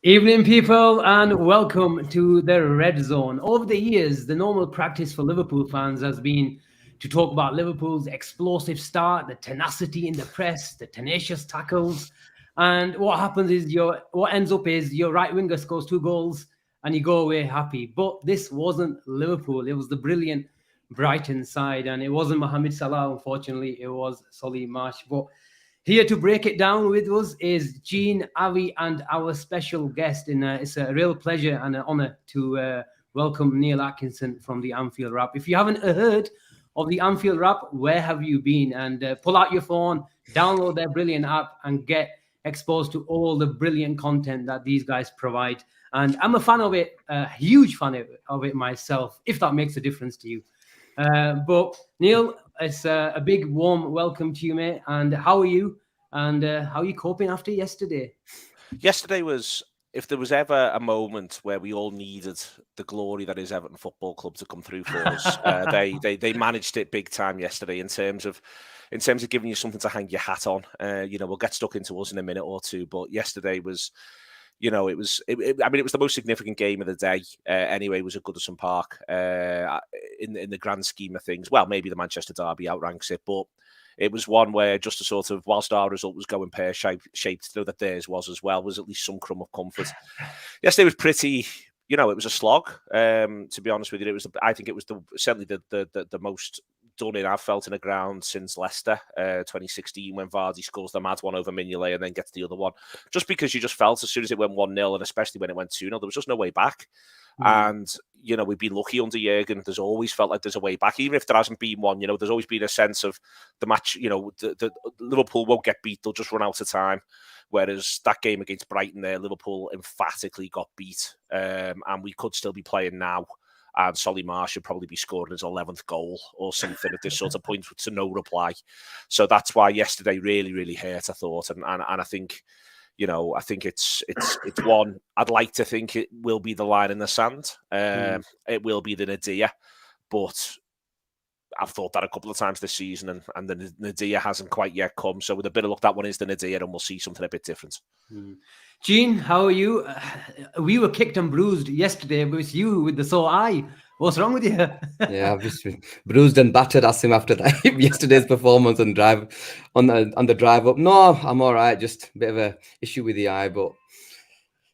Evening, people, and welcome to the Red Zone. Over the years, the normal practice for Liverpool fans has been to talk about Liverpool's explosive start, the tenacity in the press, the tenacious tackles, and what happens is what ends up is your right winger scores 2 goals and you go away happy. But this wasn't Liverpool; it was the brilliant Brighton side, and it wasn't Mohamed Salah. Unfortunately, it was Solly Marsh. But here to break it down with us is Jean, Avi, and our special guest. It's a real pleasure and an honour to welcome Neil Atkinson from the Anfield Wrap. If you haven't heard of the Anfield Wrap, where have you been? And pull out your phone, download their brilliant app, and get exposed to all the brilliant content that these guys provide. And I'm a fan of it, a huge fan of it myself, if that makes a difference to you. But Neil, it's a big warm welcome to you, mate. And how are you? And how are you coping after yesterday? Yesterday was, if there was ever a moment where we all needed the glory that is Everton Football Club to come through for us, they managed it big time yesterday in terms of giving you something to hang your hat on. We'll get stuck into us in a minute or two, but yesterday was. It was the most significant game of the day. Anyway, it was at Goodison Park. In the grand scheme of things, well, maybe the Manchester derby outranks it, but it was one where just to sort of, whilst our result was going pear-shaped, to know that theirs was as well, was at least some crumb of comfort. Yesterday was pretty. It was a slog. To be honest with you, I think it was certainly the most done in I've felt in a ground since Leicester 2016 when Vardy scores the mad one over Mignolet and then gets the other one. Just because you just felt as soon as it went 1-0 and especially when it went 2-0, there was just no way back. And, we've been lucky under Jurgen. There's always felt like there's a way back. Even if there hasn't been one, there's always been a sense of the match, the Liverpool won't get beat. They'll just run out of time. Whereas that game against Brighton there, Liverpool emphatically got beat. And we could still be playing now. And Solly Marsh should probably be scoring his 11th goal or something at this sort of point to no reply. So that's why yesterday really, really hurt, I thought. And I think, I think it's one, I'd like to think it will be the line in the sand. It will be the nadir. But I've thought that a couple of times this season, and the nadir hasn't quite yet come. So with a bit of luck, that one is the nadir, and we'll see something a bit different. Jean, how are you? We were kicked and bruised yesterday, but it's you with the sore eye. What's wrong with you? Yeah, I've just been bruised and battered as him after that yesterday's performance on the drive up. No, I'm all right. Just a bit of a issue with the eye, but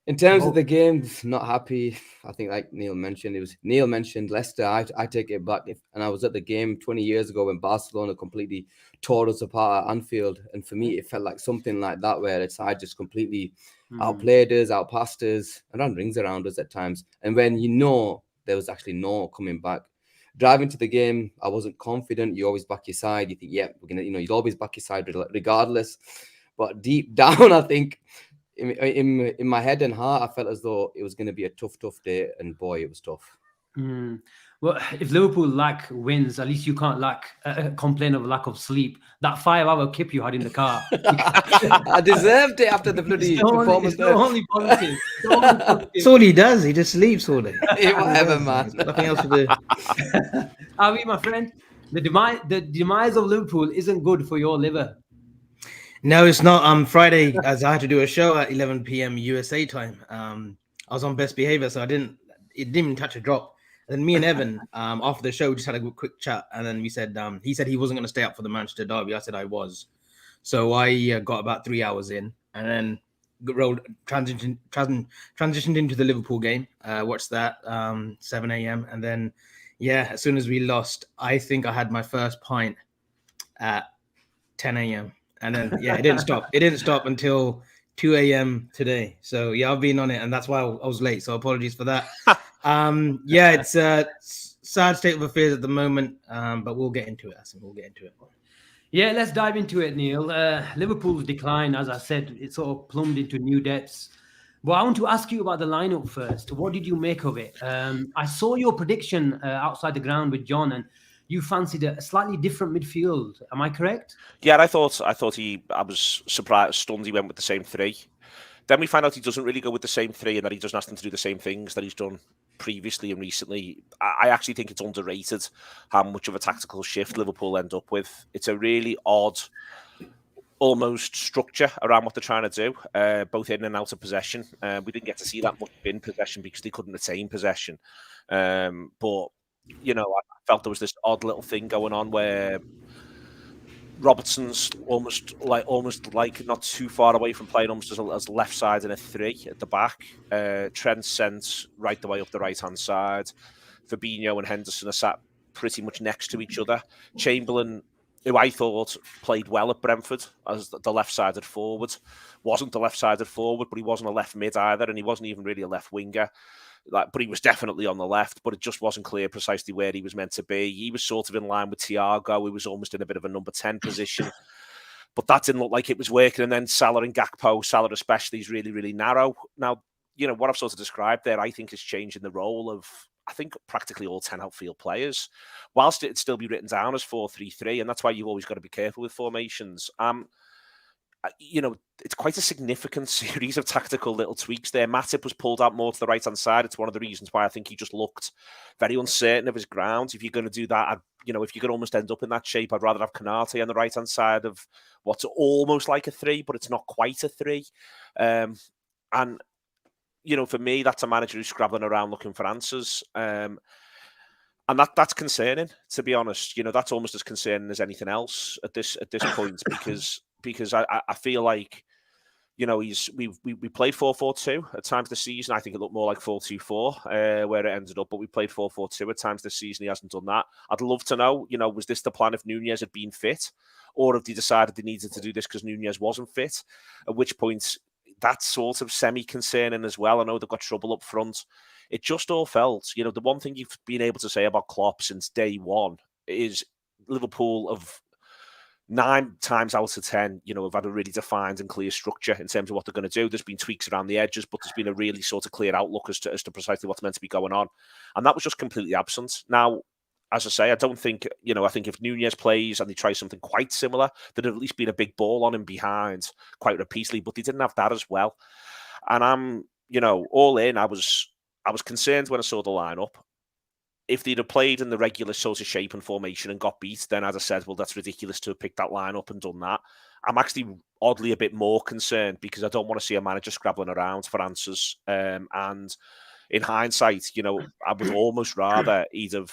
in terms of the game, not happy. I think, like Neil mentioned Leicester. I take it back, and I was at the game 20 years ago when Barcelona completely tore us apart at Anfield, and for me, it felt like something like that, where the side just completely outplayed us, outpassed us, and ran rings around us at times. And when there was actually no coming back. Driving to the game, I wasn't confident. You always back your side. You think, yeah, we're gonna, you'd always back your side regardless. But deep down, I think in my head and heart, I felt as though it was going to be a tough day, and boy, it was tough. Well, if Liverpool lack wins, at least you can't complain of lack of sleep. That 5-hour kip you had in the car. I deserved it after the bloody performance. It's the only positive. That's all he does. He just sleeps all day. Whatever, man. Nothing else to do. Avi, my friend, the demise of Liverpool isn't good for your liver. No, it's not. Friday, as I had to do a show at 11 p.m. USA time. I was on best behavior, so it didn't even touch a drop. And then me and Evan, after the show, just had a quick chat, and then we said he said he wasn't going to stay up for the Manchester derby. I said I was, so I got about 3 hours in, and then transitioned into the Liverpool game. Watched that 7 a.m. and then as soon as we lost, I think I had my first pint at 10 a.m. and then it didn't stop. It didn't stop until 2 a.m. today. So I've been on it, and that's why I was late. So apologies for that. It's a sad state of affairs at the moment, but we'll get into it. We'll get into it. Yeah, let's dive into it, Neil. Liverpool's decline, as I said, it sort of plumbed into new depths. But I want to ask you about the lineup first. What did you make of it? I saw your prediction outside the ground with John, and you fancied a slightly different midfield. Am I correct? Yeah, I was surprised, stunned he went with the same three. Then we find out he doesn't really go with the same three, and that he doesn't ask them to do the same things that he's done previously and recently. I actually think it's underrated how much of a tactical shift Liverpool end up with. It's a really odd almost structure around what they're trying to do, both in and out of possession. We didn't get to see that much in possession because they couldn't retain possession. But, you know, I felt there was this odd little thing going on where Robertson's almost like not too far away from playing almost as left side in a 3 at the back. Trent sent right the way up the right-hand side. Fabinho and Henderson are sat pretty much next to each other. Chamberlain, who I thought played well at Brentford as the left-sided forward, wasn't the left-sided forward, but he wasn't a left mid either, and he wasn't even really a left winger. But he was definitely on the left, but it just wasn't clear precisely where he was meant to be. He was sort of in line with Thiago, who was almost in a bit of a number 10 position. But that didn't look like it was working. And then Salah and Gakpo, Salah especially, is really, really narrow. Now, you know, what I've sort of described there, I think is changing the role of, I think, practically all 10 outfield players, whilst it'd still be written down as 4-3-3. And that's why you've always got to be careful with formations. You know, it's quite a significant series of tactical little tweaks there. Matip was pulled out more to the right-hand side. It's one of the reasons why I think he just looked very uncertain of his ground. If you're going to do that, you know, if you're going to almost end up in that shape, I'd rather have Konate on the right-hand side of what's almost like a 3, but it's not quite a 3. And, you know, for me, that's a manager who's scrabbling around looking for answers. And that's concerning, to be honest. You know, that's almost as concerning as anything else at this point, because I feel like, you know, we played 4-4-2 at times this season. I think it looked more like 4-2-4 where it ended up, but we played 4-4-2 at times this season. He hasn't done that. I'd love to know, you know, was this the plan if Nunez had been fit, or have they decided they needed to do this because Nunez wasn't fit? At which point, that's sort of semi-concerning as well. I know they've got trouble up front. It just all felt, you know, the one thing you've been able to say about Klopp since day one is Liverpool of 9 times out of 10, you know, have had a really defined and clear structure in terms of what they're going to do. There's been tweaks around the edges, but there's been a really sort of clear outlook as to precisely what's meant to be going on. And that was just completely absent. Now, as I say, I don't think, you know, I think if Nunez plays and they try something quite similar, there'd have at least been a big ball on him behind quite repeatedly, but they didn't have that as well. And I'm, you know, all in, I was concerned when I saw the lineup. If they'd have played in the regular sort of shape and formation and got beat, then as I said, well, that's ridiculous to have picked that lineup and done that. I'm actually oddly a bit more concerned because I don't want to see a manager scrabbling around for answers. And in hindsight, you know, I would almost rather he'd have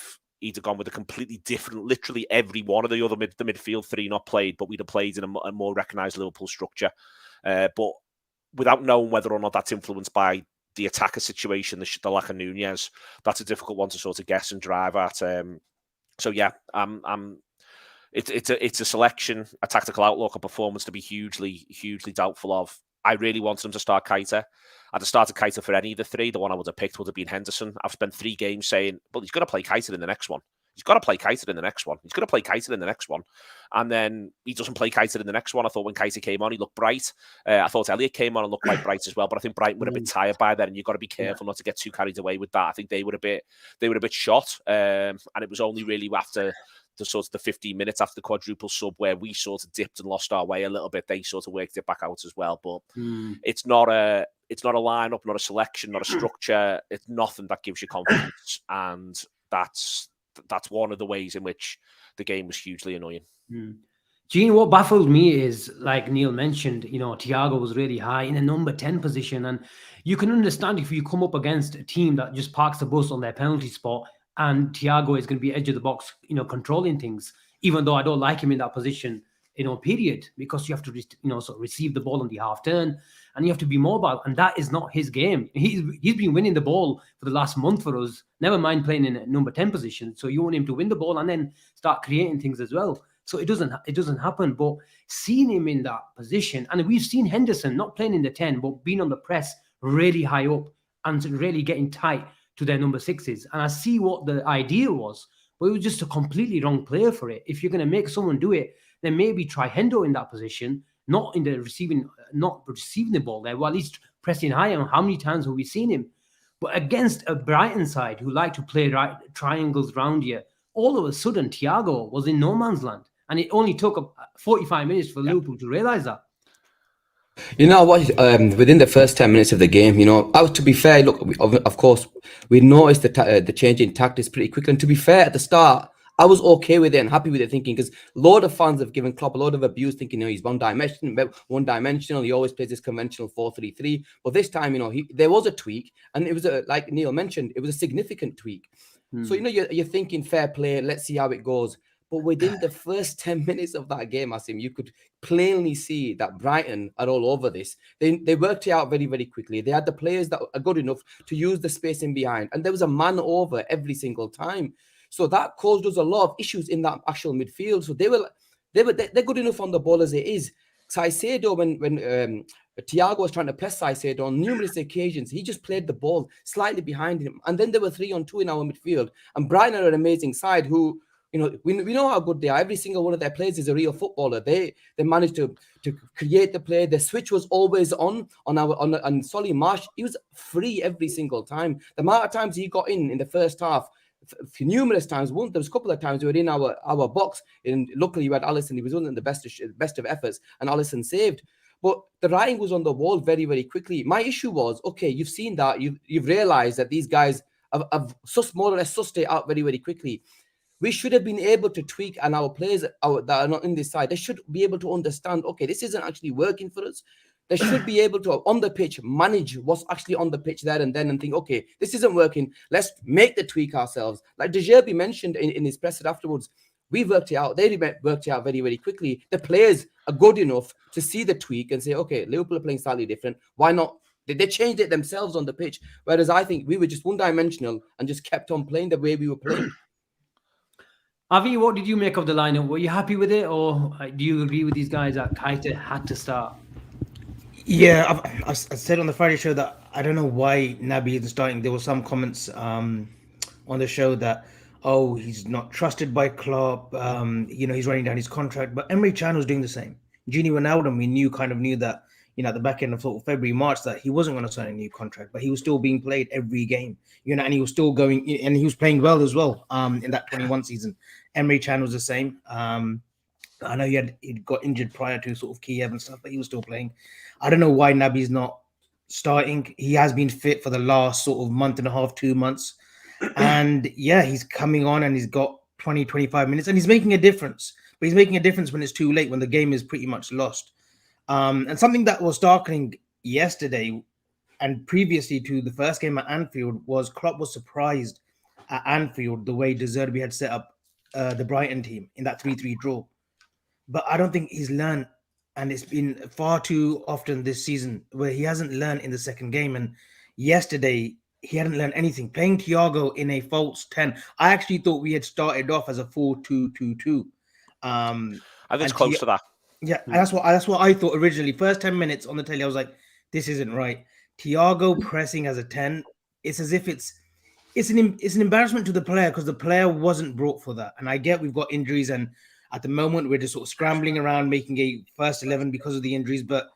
gone with a completely different, literally every one of the other the midfield 3 not played, but we'd have played in a more recognised Liverpool structure. But without knowing whether or not that's influenced by the attacker situation, the lack of Nunez, that's a difficult one to sort of guess and drive at. So yeah, it's a selection, a tactical outlook, a performance to be hugely, hugely doubtful of. I really wanted him to start Keita. I'd have started Keita for any of the 3. The one I would have picked would have been Henderson. I've spent 3 games saying, well, he's going to play Keita in the next one. He's got to play Keita in the next one. He's going to play Keita in the next one. And then he doesn't play Keita in the next one. I thought when Keita came on, he looked bright. I thought Elliott came on and looked quite bright as well. But I think Brighton were a bit tired by then, and you've got to be careful not to get too carried away with that. I think they were a bit shot. And it was only really after the sort of the 15 minutes after the quadruple sub where we sort of dipped and lost our way a little bit. They sort of worked it back out as well. But it's not a lineup, not a selection, not a structure. It's nothing that gives you confidence. And that's one of the ways in which the game was hugely annoying. Gene, what baffled me is, like Neil mentioned, you know, Thiago was really high in a number 10 position. And you can understand if you come up against a team that just parks the bus on their penalty spot and Thiago is going to be edge of the box, you know, controlling things, even though I don't like him in that position, you know, period, because you have to, you know, sort of receive the ball on the half turn and you have to be mobile. And that is not his game. He's been winning the ball for the last month for us, never mind playing in a number 10 position. So you want him to win the ball and then start creating things as well. So it doesn't happen. But seeing him in that position, and we've seen Henderson not playing in the 10, but being on the press really high up and really getting tight to their number 6s. And I see what the idea was, but it was just a completely wrong player for it. If you're going to make someone do it, then maybe try Hendo in that position, not receiving the ball there, well, at least pressing higher. How many times have we seen him? But against a Brighton side who like to play triangles round here, all of a sudden Thiago was in no man's land. And it only took 45 minutes for Liverpool to realise that. You know what? Within the first 10 minutes of the game, you know, to be fair, look, of course, we noticed the change in tactics pretty quickly. And to be fair, at the start, I was okay with it and happy with it, thinking, because a lot of fans have given Klopp a lot of abuse, thinking, he's one-dimensional. He always plays this conventional 4-3-3. But this time, there was a tweak, and it was like Neil mentioned, it was a significant tweak. So you're thinking, fair play, let's see how it goes. But within the first 10 minutes of that game, Asim, you could plainly see that Brighton are all over this. They worked it out very, very quickly. They had the players that are good enough to use the space in behind, and there was a man over every single time. So that caused us a lot of issues in that actual midfield. So they're good enough on the ball as it is. Caicedo, when Thiago was trying to press Caicedo on numerous occasions, he just played the ball slightly behind him. And then there were 3-on-2 in our midfield. And Brighton are an amazing side who, we know how good they are. Every single one of their players is a real footballer. They managed to create the play. The switch was always on Solly Marsh. He was free every single time. The amount of times he got in the first half, numerous times. There was a couple of times we were in our box, and luckily you had Alisson. He was one of the best of efforts, and Alisson saved. But the writing was on the wall very, very quickly. My issue was, okay, you've seen that, you've realised that these guys have more or less sussed it out very, very quickly. We should have been able to tweak, and our players that are not in this side, they should be able to understand, okay, this isn't actually working for us. They should be able to, on the pitch, manage what's actually on the pitch there and then, and think, okay, this isn't working. Let's make the tweak ourselves. Like De Zerbi mentioned in his presser afterwards, we worked it out. They worked it out very, very quickly. The players are good enough to see the tweak and say, okay, Liverpool are playing slightly different. Why not? They changed it themselves on the pitch. Whereas I think we were just one-dimensional and just kept on playing the way we were playing. Avi, what did you make of the lineup? Were you happy with it, or do you agree with these guys that Keita had to start? Yeah, I said on the Friday show that I don't know why Naby isn't starting. There were some comments on the show that, he's not trusted by Klopp. He's running down his contract. But Emre Can was doing the same. Gini Wijnaldum, we knew that, at the back end of sort of February, March, that he wasn't going to sign a new contract, but he was still being played every game, and he was still going, and he was playing well as well in that 21 season. Emre Can was the same. I know he'd got injured prior to sort of Kiev and stuff, but he was still playing. I don't know why Naby's not starting. He has been fit for the last sort of month and a half, 2 months. And yeah, he's coming on and he's got 20, 25 minutes and he's making a difference. But he's making a difference when it's too late, when the game is pretty much lost. And something that was startling yesterday and previously to the first game at Anfield was Klopp was surprised at Anfield the way De Zerbi had set up the Brighton team in that 3-3 draw. But I don't think he's learned, and it's been far too often this season where he hasn't learned in the second game. And yesterday, he hadn't learned anything. Playing Thiago in a false 10. I actually thought we had started off as a 4-2-2-2. I think it's close to that. Yeah, and that's what I thought originally. First 10 minutes on the telly, I was like, this isn't right. Thiago pressing as a 10. It's as if it's an embarrassment to the player because the player wasn't brought for that. And I get we've got injuries, and at the moment we're just sort of scrambling around making a first 11 because of the injuries. But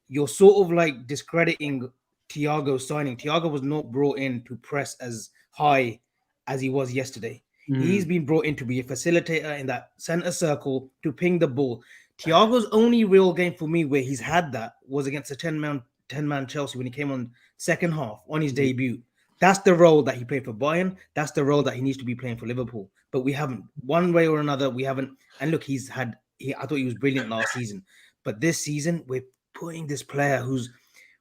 you're sort of like discrediting Thiago's signing. Thiago was not brought in to press as high as he was yesterday. He's been brought in to be a facilitator in that center circle to ping the ball. Thiago's only real game for me where he's had that was against a 10-man Chelsea when he came on second half on his debut. That's the role that he played for Bayern. That's the role that he needs to be playing for Liverpool. But we haven't, one way or another, we haven't. And look, I thought he was brilliant last season. But this season, we're putting this player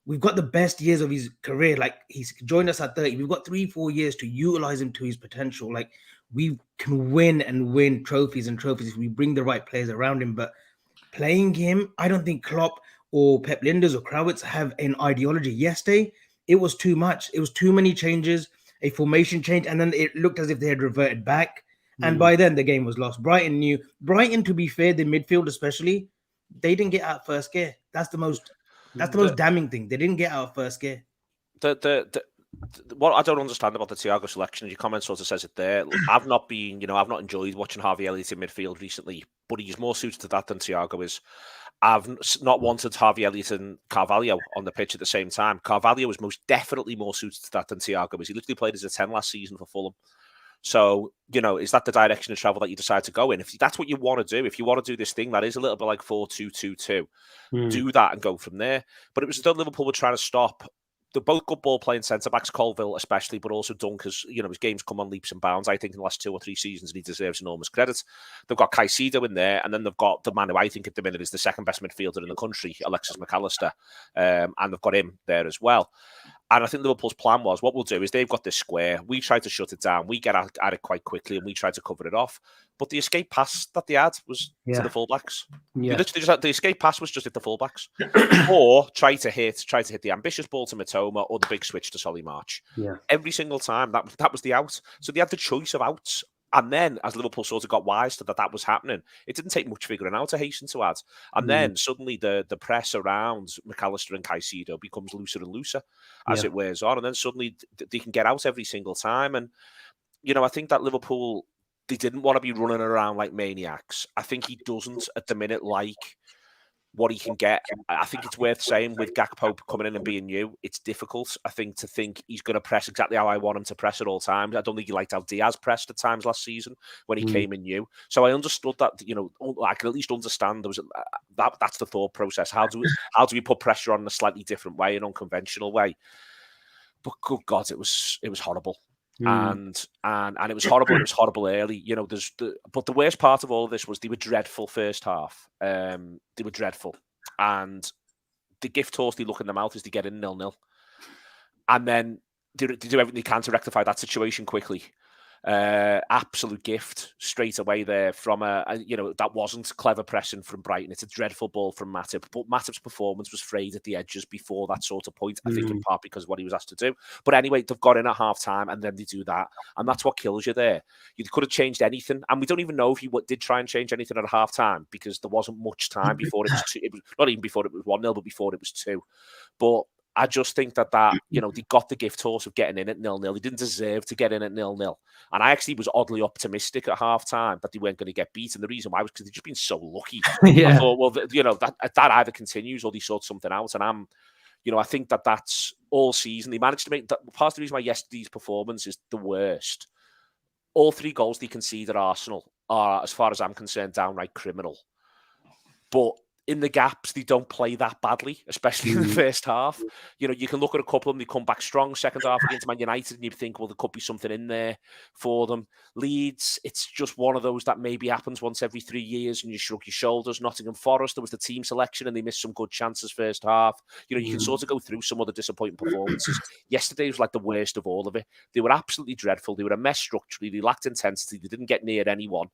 we've got the best years of his career. Like, he's joined us at 30. We've got 3-4 years to utilize him to his potential. Like, we can win and win trophies and trophies if we bring the right players around him. But playing him, I don't think Klopp or Pep Linders or Krawietz have an ideology. Yesterday, it was too much. It was too many changes, a formation change, and then it looked as if they had reverted back. And by then, the game was lost. Brighton, to be fair, the midfield especially, they didn't get out first gear. That's the most damning thing. They didn't get out first gear. What I don't understand about the Thiago selection, your comment sort of says it there. I've not enjoyed watching Harvey Elliott in midfield recently, but he's more suited to that than Thiago is. I've not wanted Harvey Elliott and Carvalho on the pitch at the same time. Carvalho is most definitely more suited to that than Thiago is. He literally played as a 10 last season for Fulham. So, is that the direction of travel that you decide to go in? If that's what you want to do, if you want to do this thing that is a little bit like 4-2-2-2, do that and go from there. But it was still Liverpool were trying to stop they're both good ball playing centre backs, Colville especially, but also Dunk has, his game's come on leaps and bounds, I think, in the last 2 or 3 seasons, and he deserves enormous credit. They've got Caicedo in there, and then they've got the man who I think at the minute is the second best midfielder in the country, Alexis McAllister, and they've got him there as well. And I think Liverpool's plan was, what we'll do is they've got this square, we try to shut it down, we get at it quite quickly, and we try to cover it off. But the escape pass that they had was to the fullbacks. Yeah. The escape pass was just at the fullbacks, or try to hit the ambitious ball to Mitoma or the big switch to Solly March. Yeah. Every single time that was the out. So they had the choice of outs. And then, as Liverpool sort of got wise to that was happening, it didn't take much figuring out, to hasten to add. And then suddenly the press around McAllister and Caicedo becomes looser and looser as it wears on. And then suddenly they can get out every single time. And, I think that Liverpool, they didn't want to be running around like maniacs. I think he doesn't at the minute like what he can get. I think it's worth saying with Gakpo coming in and being new, it's difficult, I think, to think he's going to press exactly how I want him to press at all times. I don't think he liked how Diaz pressed at times last season when he came in new. So I understood that, I can at least understand there was that's the thought process. How do we put pressure on in a slightly different way, an unconventional way? But good God, it was horrible. And it was horrible. It was horrible early. But the worst part of all of this was they were dreadful first half. They were dreadful, and the gift horse they look in the mouth is they get in 0-0, and then they do everything they can to rectify that situation quickly. Absolute gift straight away there from that wasn't clever pressing from Brighton. It's a dreadful ball from Matip, but Matip's performance was frayed at the edges before that sort of point, I think in part because of what he was asked to do. But anyway, they've got in at half time and then they do that, and that's what kills you there. You could have changed anything, and we don't even know if he did try and change anything at half time because there wasn't much time before it was 2. It was not even before it was 1-0, but before it was 2. But I just think that they got the gift horse of getting in at 0-0. They didn't deserve to get in at 0-0. And I actually was oddly optimistic at half-time that they weren't going to get beat. And the reason why was because they'd just been so lucky. I thought, well, that either continues or they sort something out. And I think that's all season. They managed to make that. Part of the reason why yesterday's performance is the worst. All 3 goals they conceded at Arsenal are, as far as I'm concerned, downright criminal. But in the gaps, they don't play that badly, especially in the first half. You can look at a couple of them, they come back strong second half against Man United, and you think, well, there could be something in there for them. Leeds, it's just one of those that maybe happens once every 3 years, and you shrug your shoulders. Nottingham Forest, there was the team selection, and they missed some good chances first half. You can sort of go through some of the disappointing performances. Yesterday was like the worst of all of it. They were absolutely dreadful. They were a mess structurally. They lacked intensity. They didn't get near anyone.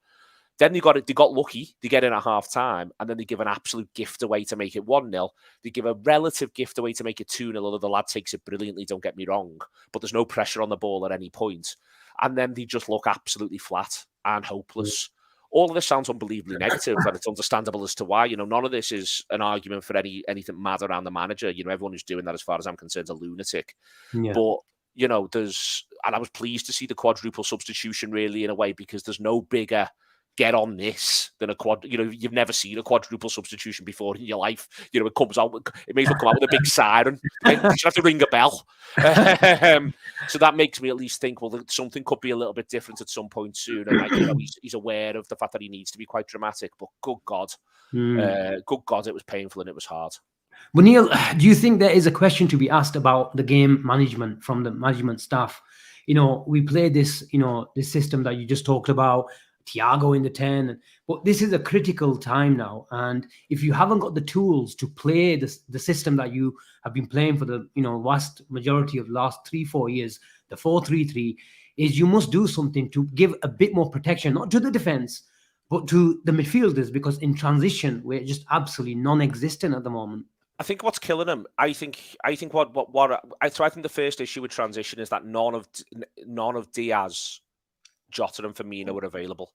Then they got lucky. They get in at half time, and then they give an absolute gift away to make it 1-0. They give a relative gift away to make it 2-0, although the lad takes it brilliantly, don't get me wrong. But there's no pressure on the ball at any point. And then they just look absolutely flat and hopeless. All of this sounds unbelievably negative, and it's understandable as to why. None of this is an argument for anything mad around the manager. Everyone who's doing that, as far as I'm concerned, is a lunatic. Yeah. But, and I was pleased to see the quadruple substitution, really, in a way, because there's no bigger get on this than a quad. You've never seen a quadruple substitution before in your life. It comes out. It may as well come out with a big siren. You have to ring a bell. So that makes me at least think, well, something could be a little bit different at some point soon. And he's aware of the fact that he needs to be quite dramatic. But good God, it was painful and it was hard. But Neil, do you think there is a question to be asked about the game management from the management staff? We play this, this system that you just talked about. Thiago in the 10, but this is a critical time now, and if you haven't got the tools to play the system that you have been playing for the vast majority of the last 3-4 years, the 4-3-3, is you must do something to give a bit more protection, not to the defense but to the midfielders, because in transition we're just absolutely non-existent at the moment. I think what's killing him, I think the first issue with transition is that none of Diaz, Jota and Firmino were available.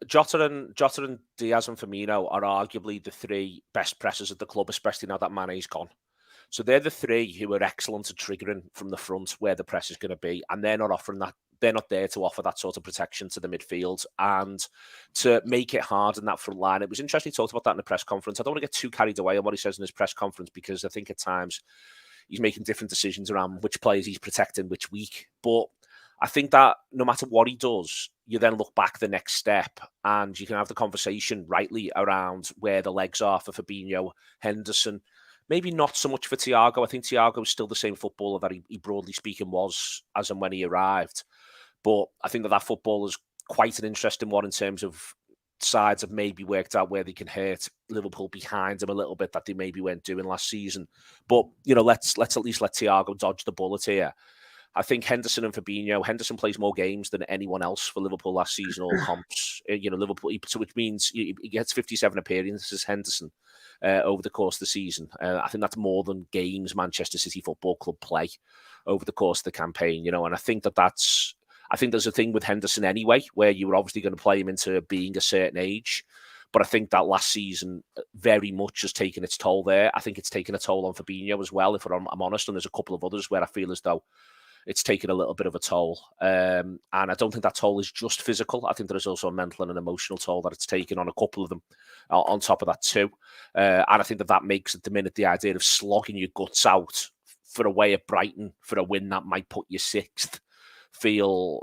Jota and Diaz and Firmino are arguably the 3 best pressers at the club, especially now that Mane's gone. So they're the 3 who are excellent at triggering from the front where the press is going to be, and they're not offering that. They're not there to offer that sort of protection to the midfield and to make it hard in that front line. It was interesting he talked about that in the press conference. I don't want to get too carried away on what he says in his press conference, because I think at times he's making different decisions around which players he's protecting which week. But I think that no matter what he does, you then look back the next step and you can have the conversation rightly around where the legs are for Fabinho, Henderson, Maybe not so much for Thiago. I think Thiago is still the same footballer that he broadly speaking was as and when he arrived. But I think that football is quite an interesting one in terms of sides have maybe worked out where they can hurt Liverpool behind them a little bit that they maybe weren't doing last season. But, let's at least let Thiago dodge the bullet here. I think Henderson and Fabinho, Henderson plays more games than anyone else for Liverpool last season, all comps. Liverpool, so which means he gets 57 appearances, Henderson, over the course of the season. I think that's more than games Manchester City Football Club play over the course of the campaign, and I think I think there's a thing with Henderson anyway, where you were obviously going to play him into being a certain age. But I think that last season very much has taken its toll there. I think it's taken a toll on Fabinho as well, if I'm honest. And there's a couple of others where I feel as though it's taken a little bit of a toll. And I don't think that toll is just physical. I think there is also a mental and an emotional toll that it's taken on a couple of them on top of that too. And I think that makes at the minute the idea of slogging your guts out for away at Brighton for a win that might put you sixth feel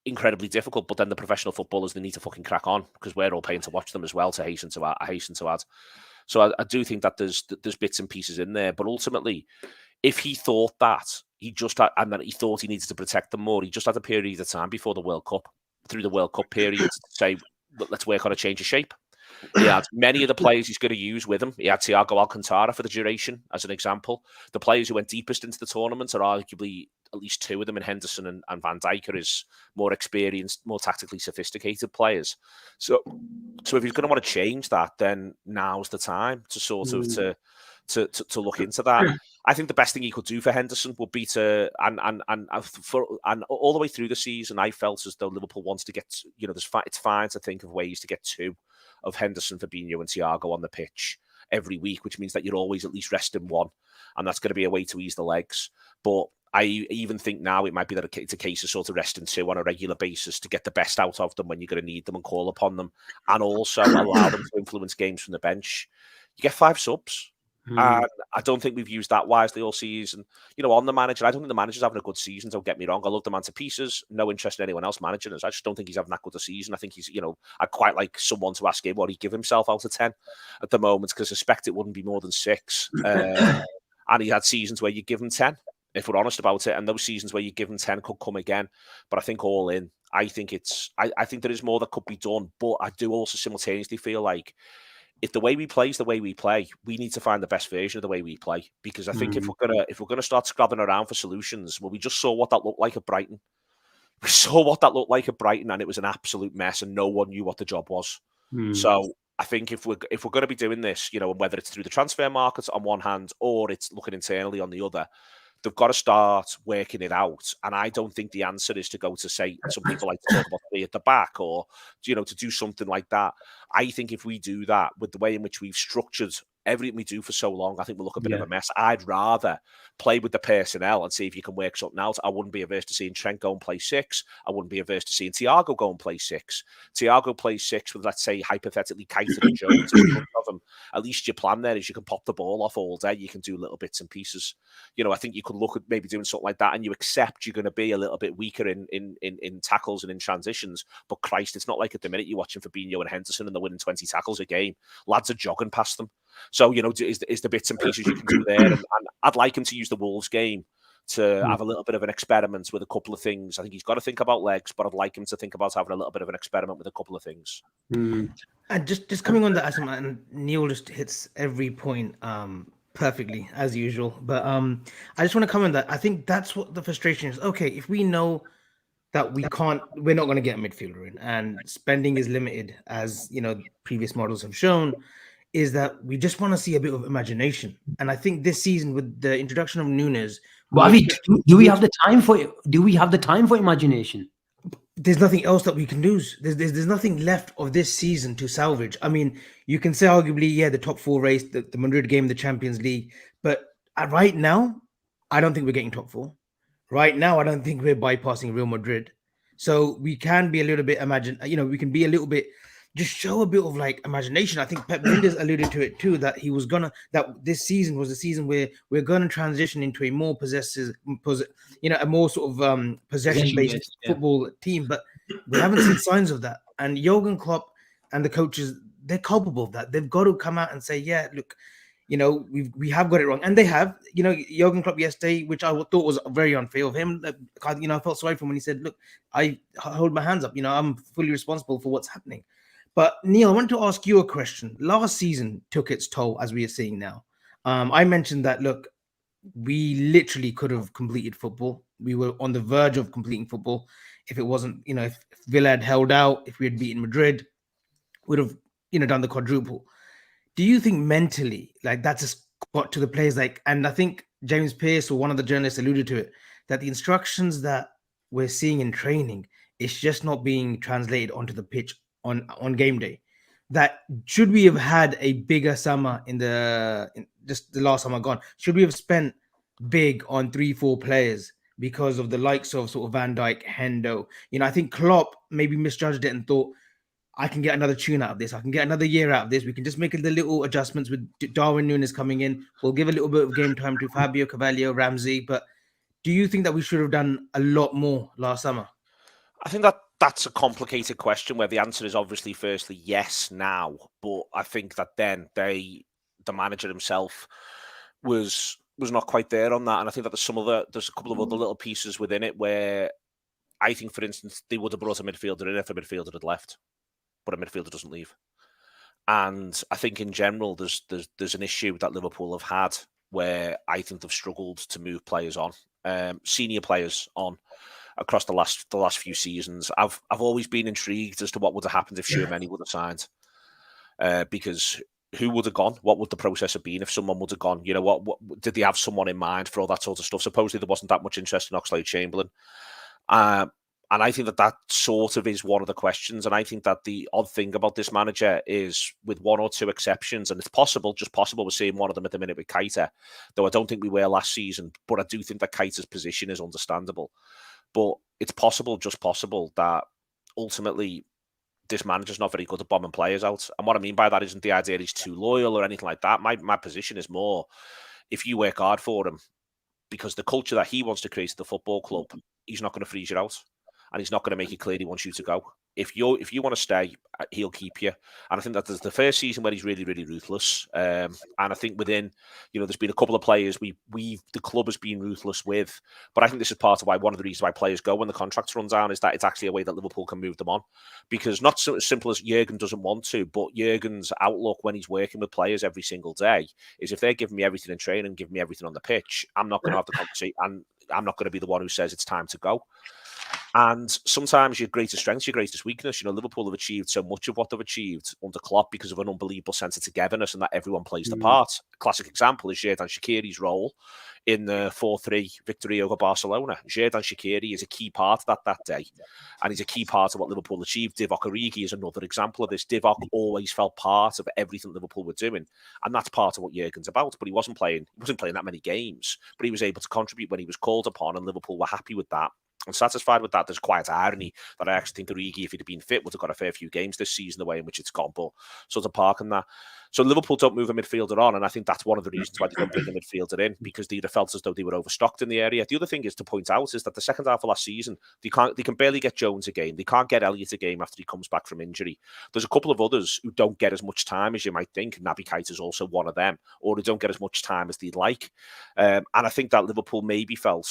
incredibly difficult. But then the professional footballers, they need to fucking crack on because we're all paying to watch them as well, to hasten to add. So I do think that there's bits and pieces in there. But ultimately, if he thought that, he thought he needed to protect them more, he just had a period of time before the World Cup, through the World Cup period, to say, let's work on a change of shape. He had many of the players he's going to use with him. He had Thiago Alcantara for the duration, as an example. The players who went deepest into the tournament are arguably, at least two of them in Henderson and Van Dijk, are his more experienced, more tactically sophisticated players. So if he's going to want to change that, then now's the time to sort of to look into that. I think the best thing he could do for Henderson would be to and all the way through the season, I felt as though Liverpool wants to get, it's fine to think of ways to get two of Henderson, Fabinho, and Thiago on the pitch every week, which means that you're always at least resting one, and that's going to be a way to ease the legs. But I even think now it might be that it's a case of sort of resting two on a regular basis to get the best out of them when you're going to need them and call upon them, and also allow them to influence games from the bench. You get 5 subs. And I don't think we've used that wisely all season. On the manager, I don't think the manager's having a good season, don't get me wrong. I love the man to pieces. No interest in anyone else managing us. I just don't think he's having that good a season. I think he's, I'd quite like someone to ask him what he'd give himself out of 10 at the moment, because I suspect it wouldn't be more than 6. And he had seasons where you give him 10, if we're honest about it. And those seasons where you give him 10 could come again. But I think all in, I think I think there is more that could be done. But I do also simultaneously feel like, if the way we play is the way we play, we need to find the best version of the way we play. Because I think if we're gonna start scrabbling around for solutions, well, we just saw what that looked like at Brighton. We saw what that looked like at Brighton, and it was an absolute mess, and no one knew what the job was. So I think if we're going to be doing this, whether it's through the transfer markets on one hand or it's looking internally on the other, they've got to start working it out. And I don't think the answer is to go to, say, some people like to talk about 3 at the back, or, to do something like that. I think if we do that with the way in which we've structured everything we do for so long, I think we'll look a bit of a mess. I'd rather play with the personnel and see if you can work something out. I wouldn't be averse to seeing Trent go and play 6. I wouldn't be averse to seeing Thiago go and play 6. Thiago plays 6 with, let's say, hypothetically, Keita and Jones in front of him. At least your plan there is you can pop the ball off all day. You can do little bits and pieces. I think you could look at maybe doing something like that, and you accept you're going to be a little bit weaker in tackles and in transitions. But Christ, it's not like at the minute you're watching Fabinho and Henderson and they're winning 20 tackles a game. Lads are jogging past them. So, is the bits and pieces you can do there. And I'd like him to use the Wolves game to have a little bit of an experiment with a couple of things. I think he's got to think about legs, but I'd like him to think about having a little bit of an experiment with a couple of things. And just coming on that, and Neil just hits every point perfectly, as usual. But I just want to comment that I think that's what the frustration is. Okay, if we know that we're not going to get a midfielder in, and spending is limited, as previous models have shown, is that we just want to see a bit of imagination. And I think this season, with the introduction of Nunes, do we have the time for imagination? There's nothing else that we can do. There's nothing left of this season to salvage. I mean, you can say arguably, the top 4 race, the Madrid game, the Champions League, but right now, I don't think we're getting top 4. Right now, I don't think we're bypassing Real Madrid. So we can be a little bit we can be a little bit, just show a bit of imagination. I think Pep Mendes alluded to it too, that that this season was a season where we're going to transition into a more a more sort of possession-based football team. But we haven't seen signs of that. And Jurgen Klopp and the coaches, they're culpable of that. They've got to come out and say, look, you know, we have got it wrong, and they have. You know, Jurgen Klopp yesterday, which I thought was very unfair of him. You know, I felt sorry for him when he said, "Look, I hold my hands up. You know, I'm fully responsible for what's happening." But Neil, I want to ask you a question. Last season took its toll, as we are seeing now. I mentioned that, look, we literally could have completed football. We were on the verge of completing football. If it wasn't, you know, if Villa had held out, if we had beaten Madrid, would have, you know, done the quadruple. Do you think mentally, like, that just got to the players? Like, and I think James Pearce or one of the journalists alluded to it, that the instructions that we're seeing in training is just not being translated onto the pitch on game day. That should we have had a bigger summer in just the last summer gone? Should we have spent big on 3-4 players because of the likes of sort of Van Dijk, Hendo? You know, I think Klopp maybe misjudged it and thought, I can get another tune out of this. I can get another year out of this. We can just make the little adjustments with Darwin Núñez coming in. We'll give a little bit of game time to Fabio Carvalho, Ramsey. But do you think that we should have done a lot more last summer? I think that's a complicated question where the answer is obviously firstly yes now, but I think that then the manager himself was not quite there on that, and I think that there's a couple of other little pieces within it where I think, for instance, they would have brought a midfielder in if a midfielder had left, but a midfielder doesn't leave. And I think in general, there's an issue that Liverpool have had where I think they've struggled to move players on, senior players on, across the last few seasons. I've always been intrigued as to what would have happened if Tchouaméni would have signed, because who would have gone? What would the process have been if someone would have gone? You know, what did they have someone in mind for all that sort of stuff? Supposedly there wasn't that much interest in Oxlade-Chamberlain. And I think that sort of is one of the questions. And I think that the odd thing about this manager is, with one or two exceptions, and it's possible, just possible, we're seeing one of them at the minute with Keita, though I don't think we were last season, but I do think that Keita's position is understandable. But it's possible, just possible, that ultimately this manager's not very good at bombing players out. And what I mean by that isn't the idea he's too loyal or anything like that. My position is more, if you work hard for him, because the culture that he wants to create at the football club, he's not going to freeze you out. And he's not going to make it clear he wants you to go. If you want to stay, he'll keep you. And I think that there's the first season where he's really, really ruthless. And I think within, you know, there's been a couple of players the club has been ruthless with. But I think this is part of why, one of the reasons why players go when the contracts run down, is that it's actually a way that Liverpool can move them on. Because not so as simple as Jurgen doesn't want to, but Jurgen's outlook when he's working with players every single day is, if they're giving me everything in training, giving me everything on the pitch, I'm not going to have the conversation, and I'm not going to be the one who says it's time to go. And sometimes your greatest strength, your greatest weakness. You know, Liverpool have achieved so much of what they've achieved under Klopp because of an unbelievable sense of togetherness and that everyone plays the part. A classic example is Xherdan Shaqiri's role in the 4-3 victory over Barcelona. Xherdan Shaqiri is a key part of that day, and he's a key part of what Liverpool achieved. Divock Origi is another example of this. Divock always felt part of everything Liverpool were doing, and that's part of what Jurgen's about. But he wasn't playing that many games, but he was able to contribute when he was called upon, and Liverpool were happy with that. I'm satisfied with that. There's quite irony that I actually think Origi, if he'd have been fit, would have got a fair few games this season, the way in which it's gone, but sort of parking that. So Liverpool don't move a midfielder on, and I think that's one of the reasons why they don't bring a midfielder in, because they'd have felt as though they were overstocked in the area. The other thing is to point out is that the second half of last season, they can barely get Jones a game. They can't get Elliott a game after he comes back from injury. There's a couple of others who don't get as much time as you might think. Naby Keita is also one of them, or who don't get as much time as they'd like. And I think that Liverpool maybe felt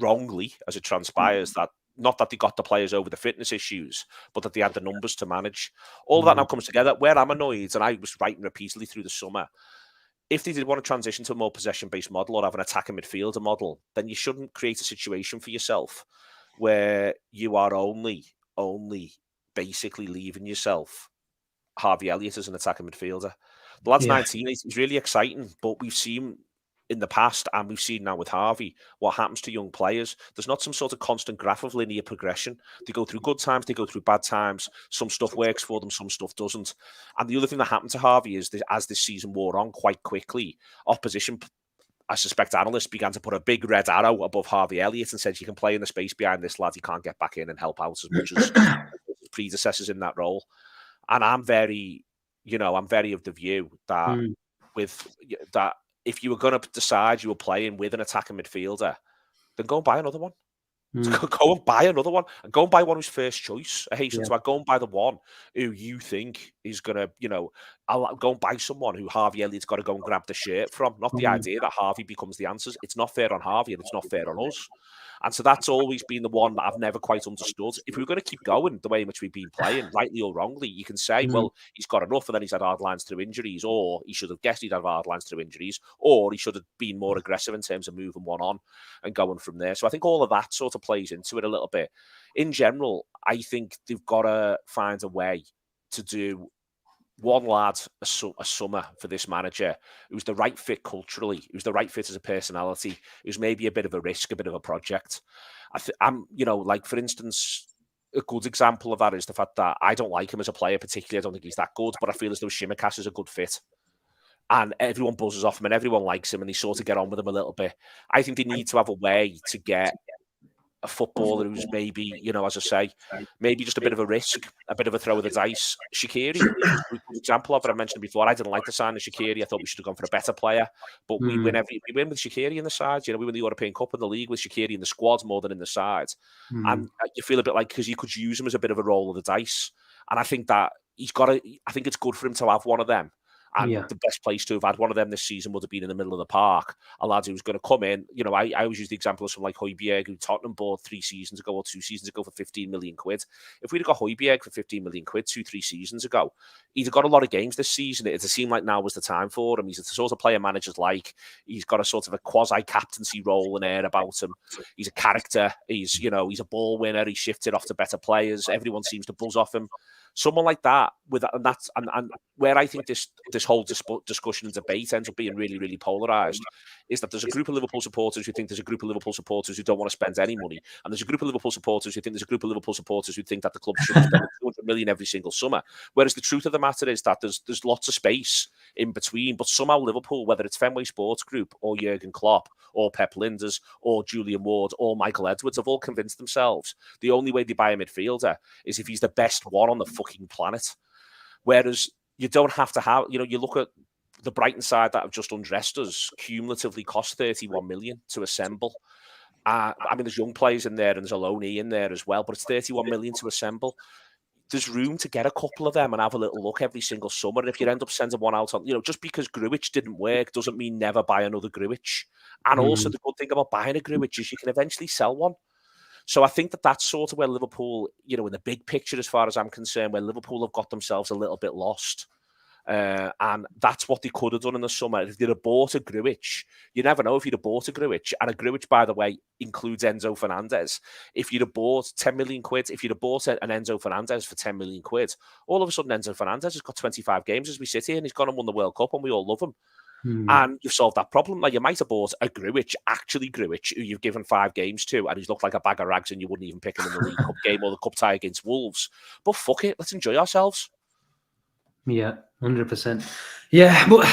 wrongly, as it transpires, that not that they got the players over the fitness issues, but that they had the numbers to manage. All of that now comes together. Where I'm annoyed, and I was writing repeatedly through the summer, if they did want to transition to a more possession-based model or have an attacking midfielder model, then you shouldn't create a situation for yourself where you are only basically leaving yourself Harvey Elliott as an attacking midfielder. The lad's 19, he's really exciting, but we've seen in the past, and we've seen now with Harvey, what happens to young players. There's not some sort of constant graph of linear progression. They go through good times, they go through bad times. Some stuff works for them, some stuff doesn't. And the other thing that happened to Harvey is that as this season wore on, quite quickly, opposition, I suspect analysts, began to put a big red arrow above Harvey Elliott and said, you can play in the space behind this lad, he can't get back in and help out as much as his predecessors in that role. And I'm very of the view that if you were going to decide you were playing with an attacking midfielder, then go and buy another one. Go and buy another one, and go and buy one who's first choice. I hasten Yeah. to add, go and buy the one who you think is going to, I'll go and buy someone who Harvey Elliott's got to go and grab the shirt from. Not the idea that Harvey becomes the answers. It's not fair on Harvey, and it's not fair on us. And so that's always been the one that I've never quite understood. If we were going to keep going the way in which we've been playing, rightly or wrongly, you can say, well, he's got enough and then he's had hard lines through injuries, or he should have guessed he'd have hard lines through injuries, or he should have been more aggressive in terms of moving one on and going from there. So I think all of that sort of plays into it a little bit. In general, I think they've got to find a way to do one lad a summer for this manager who's the right fit culturally, who's the right fit as a personality, who's maybe a bit of a risk, a bit of a project. Like for instance, a good example of that is the fact that I don't like him as a player particularly. I don't think he's that good, but I feel as though Shimikas is a good fit. And everyone buzzes off him and everyone likes him and they sort of get on with him a little bit. I think they need to have a way to get a footballer who's maybe, as I say, maybe just a bit of a risk, a bit of a throw of the dice. Shaqiri, good example of it. I mentioned before, I didn't like the sign of Shaqiri. I thought we should have gone for a better player. But we win with Shaqiri in the side. We win the European Cup and the league with Shaqiri in the squad more than in the side. And you feel a bit like, because you could use him as a bit of a roll of the dice. And I think that I think it's good for him to have one of them. And the best place to have had one of them this season would have been in the middle of the park. A lad who was going to come in. I always use the example of someone like Højbjerg, who Tottenham bought 3 seasons ago or 2 seasons ago for 15 million quid. If we'd have got Højbjerg for 15 million quid 2-3 seasons ago, he'd have got a lot of games this season. It seemed like now was the time for him. He's the sort of player managers like. He's got a sort of a quasi-captaincy role and air about him. He's a character. He's a ball winner. He shifted off to better players. Everyone seems to buzz off him. Someone like that, and where I think this whole discussion and debate ends up being really, really polarised, is that there's a group of Liverpool supporters who think there's a group of Liverpool supporters who don't want to spend any money, and there's a group of Liverpool supporters who think there's a group of Liverpool supporters who think that the club should spend 200 million every single summer. Whereas the truth of the matter is that there's lots of space in between, but somehow Liverpool, whether it's Fenway Sports Group or Jurgen Klopp or Pep Linders or Julian Ward or Michael Edwards, have all convinced themselves the only way they buy a midfielder is if he's the best one on the fucking planet. Whereas you don't have to have, you look at the Brighton side that have just undressed us, cumulatively cost 31 million to assemble. There's young players in there and there's a loanee in there as well, but it's 31 million to assemble. There's room to get a couple of them and have a little look every single summer. And if you end up sending one out on, just because Grujic didn't work doesn't mean never buy another Grujic. And also the good thing about buying a Grujic is you can eventually sell one. So I think that's sort of where Liverpool, in the big picture, as far as I'm concerned, where Liverpool have got themselves a little bit lost. And that's what they could have done in the summer. If they'd have bought a Grujic, you never know if you'd have bought a Grujic. And a Grujic, by the way, includes Enzo Fernandez. If you'd have bought 10 million quid, if you'd have bought an Enzo Fernandez for 10 million quid, all of a sudden Enzo Fernandez has got 25 games as we sit here and he's gone and won the World Cup and we all love him. And you've solved that problem. Like, you might have bought a Grujic, who you've given 5 games to, and he's looked like a bag of rags and you wouldn't even pick him in the League Cup game or the Cup tie against Wolves. But fuck it, let's enjoy ourselves. Yeah, 100%. Yeah, but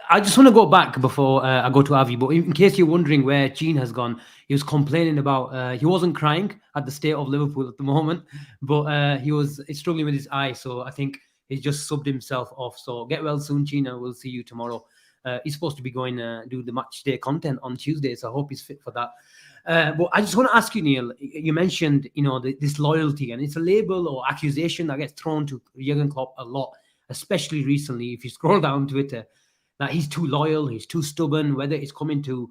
I just want to go back before I go to Avi. But in case you're wondering where Gene has gone, he was complaining about, he wasn't crying at the state of Liverpool at the moment, but he was struggling with his eye. So I think he's just subbed himself off. So get well soon, Gene, and we'll see you tomorrow. He's supposed to be going to do the match day content on Tuesday, so I hope he's fit for that. But I just want to ask you, Neil, you mentioned, this loyalty, and it's a label or accusation that gets thrown to Jurgen Klopp a lot, especially recently. If you scroll down Twitter, that he's too loyal, he's too stubborn, whether it's coming to,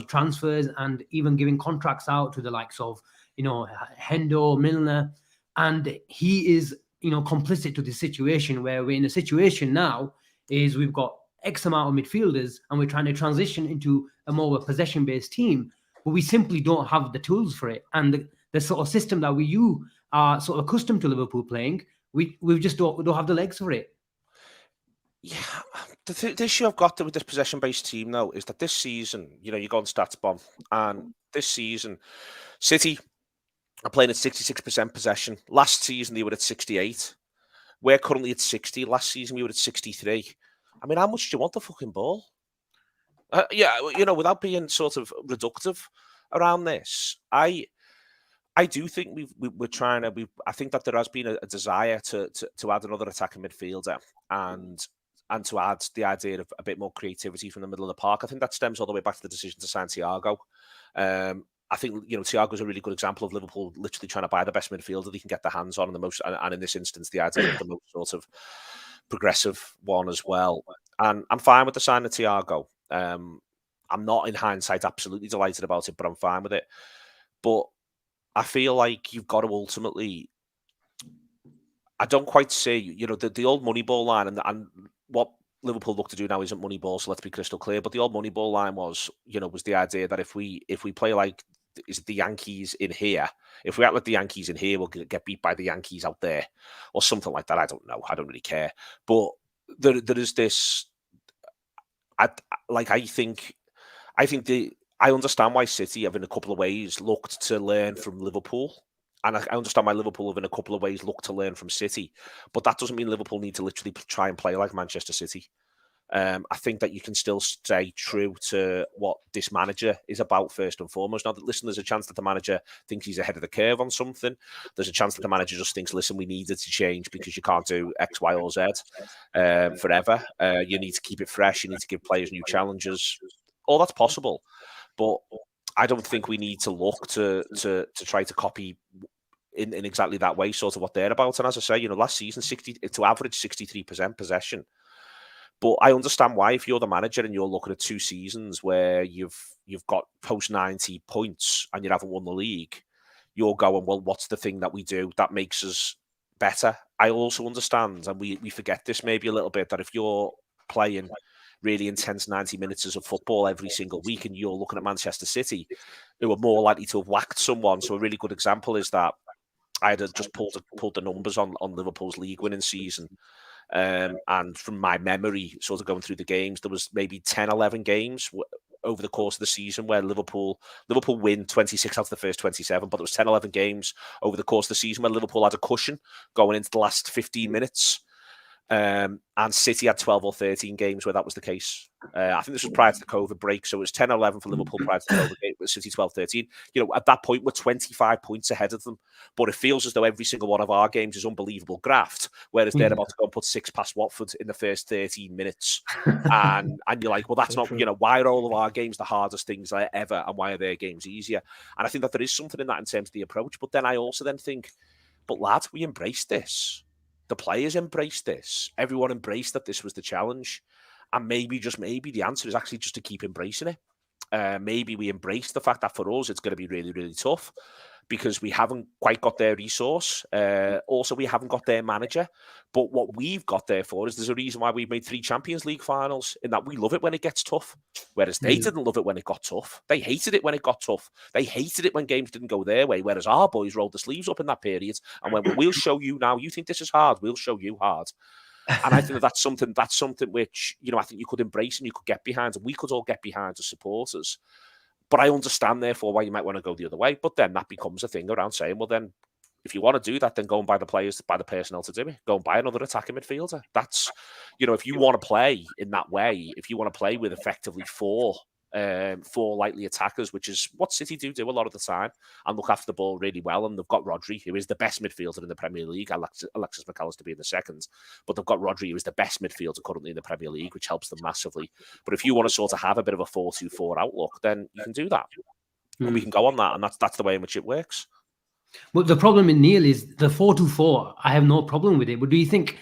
transfers and even giving contracts out to the likes of, Hendo, Milner. And he is, complicit to this situation where we're in a situation now is we've got X amount of midfielders and we're trying to transition into a more possession-based team, but we simply don't have the tools for it. And the sort of system that you are sort of accustomed to Liverpool playing, we just don't have the legs for it. Yeah, the issue I've got with this possession-based team now is that this season, you go on StatsBomb, and this season, City are playing at 66% possession. Last season, they were at 68. We're currently at 60. Last season, we were at 63. I mean, how much do you want the fucking ball? Without being sort of reductive around this, I do think we're trying to. I think that there has been a desire to add another attacking midfielder and to add the idea of a bit more creativity from the middle of the park. I think that stems all the way back to the decision to sign Thiago. I think, you know, Thiago's a really good example of Liverpool literally trying to buy the best midfielder they can get their hands on, and in this instance, the idea of the most sort of progressive one as well. And I'm fine with the sign of Thiago. I'm not, in hindsight, absolutely delighted about it, but I'm fine with it. But I feel like you've got to ultimately, I don't quite see, you know, the old Moneyball line, and what Liverpool look to do now isn't Moneyball, so let's be crystal clear. But the old Moneyball line was, you know, was the idea that if we play like, is it the Yankees in here? If we act like the Yankees in here, we'll get beat by the Yankees out there, or something like that. I don't know. I don't really care. But there is this. I understand why City have in a couple of ways looked to learn from Liverpool. And I understand why Liverpool have in a couple of ways looked to learn from City. But that doesn't mean Liverpool need to literally try and play like Manchester City. I think that you can still stay true to what this manager is about first and foremost. Now, listen, there's a chance that the manager thinks he's ahead of the curve on something. There's a chance that the manager just thinks, listen, we need it to change because you can't do X, Y, or Z forever. You need to keep it fresh. You need to give players new challenges. All that's possible. But I don't think we need to look to try to copy in exactly that way, sort of what they're about. And as I say, you know, last season, to average 63% possession. But I understand why, if you're the manager and you're looking at 2 seasons where you've got post 90 points and you haven't won the league, you're going, well, what's the thing that we do that makes us better? I also understand, and we forget this maybe a little bit, that if you're playing really intense 90 minutes of football every single week and you're looking at Manchester City, who are more likely to have whacked someone. So a really good example is that I had just pulled the numbers on Liverpool's league winning season. And from my memory, sort of going through the games, there was maybe 10, 11 games over the course of the season where Liverpool win 26 out of the first 27, but there was 10, 11 games over the course of the season where Liverpool had a cushion going into the last 15 minutes. And City had 12 or 13 games where that was the case. I think this was prior to the COVID break, so it was 10 or 11 for Liverpool prior to the COVID game, with City 12, 13. You know, at that point, we're 25 points ahead of them, but it feels as though every single one of our games is unbelievable graft, whereas they're about to go and put 6 past Watford in the first 13 minutes. And you're like, well, that's so not true. You know, why are all of our games the hardest things ever, and why are their games easier? And I think that there is something in that in terms of the approach, but then I also then think, but lads, we embraced this. The players embraced this. Everyone embraced that this was the challenge. And maybe, just maybe, the answer is actually just to keep embracing it. Maybe we embrace the fact that for us, it's going to be really, really tough because we haven't quite got their resource. Also, we haven't got their manager. But what we've got there for is there's a reason why we've made 3 Champions League finals, in that we love it when it gets tough. Whereas they didn't love it when it got tough. They hated it when it got tough. They hated it when games didn't go their way. Whereas our boys rolled the sleeves up in that period and went, we'll show you now. You think this is hard? We'll show you hard. And I think that's something which, you know, I think you could embrace and you could get behind, and we could all get behind as supporters. But I understand, therefore, why you might want to go the other way. But then that becomes a thing around saying, well, then, if you want to do that, then go and buy the players, buy the personnel to do it. Go and buy another attacking midfielder. That's, you know, if you want to play in that way, if you want to play with effectively 4 likely attackers, which is what City do a lot of the time, and look after the ball really well. And they've got Rodri, who is the best midfielder in the Premier League. Alexis McAllister being the second, but they've got Rodri, who is the best midfielder currently in the Premier League, which helps them massively. But if you want to sort of have a bit of a 4-2-4 outlook, then you can do that, and we can go on that, and that's the way in which it works. But the problem in Neil is the 4-2-4. I have no problem with it. But do you think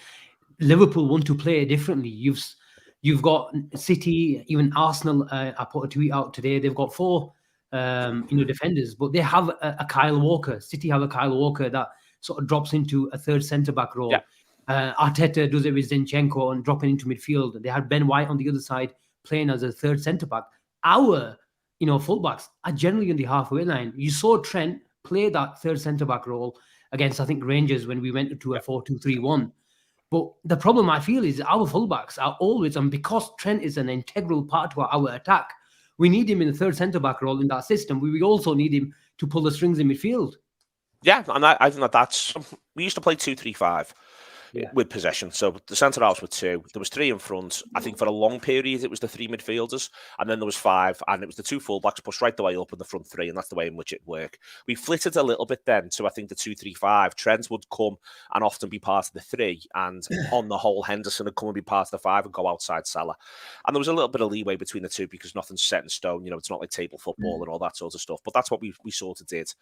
Liverpool want to play differently? You've got City, even Arsenal. I put a tweet out today. They've got 4 defenders, but they have a Kyle Walker. City have a Kyle Walker that sort of drops into a third centre-back role. Yeah. Arteta does it with Zinchenko and dropping into midfield. They had Ben White on the other side playing as a third centre-back. Our, fullbacks are generally in the halfway line. You saw Trent play that third centre-back role against, I think, Rangers when we went to a 4-2-3-1. But the problem I feel is our fullbacks are always, and because Trent is an integral part to our attack, we need him in the third centre-back role in that system. We also need him to pull the strings in midfield. Yeah, and I think that's... We used to play 2-3-5 with possession. So the centre-halves were 2. There was 3 in front. I think for a long period, it was the 3 midfielders. And then there was 5. And it was the 2 full-backs pushed right the way up in the front 3. And that's the way in which it worked. We flitted a little bit then to, I think, the 2-3-5. Trent would come and often be part of the 3. And on the whole, Henderson would come and be part of the 5 and go outside Salah. And there was a little bit of leeway between the 2 because nothing's set in stone. It's not like table football and all that sort of stuff. But that's what we sort of did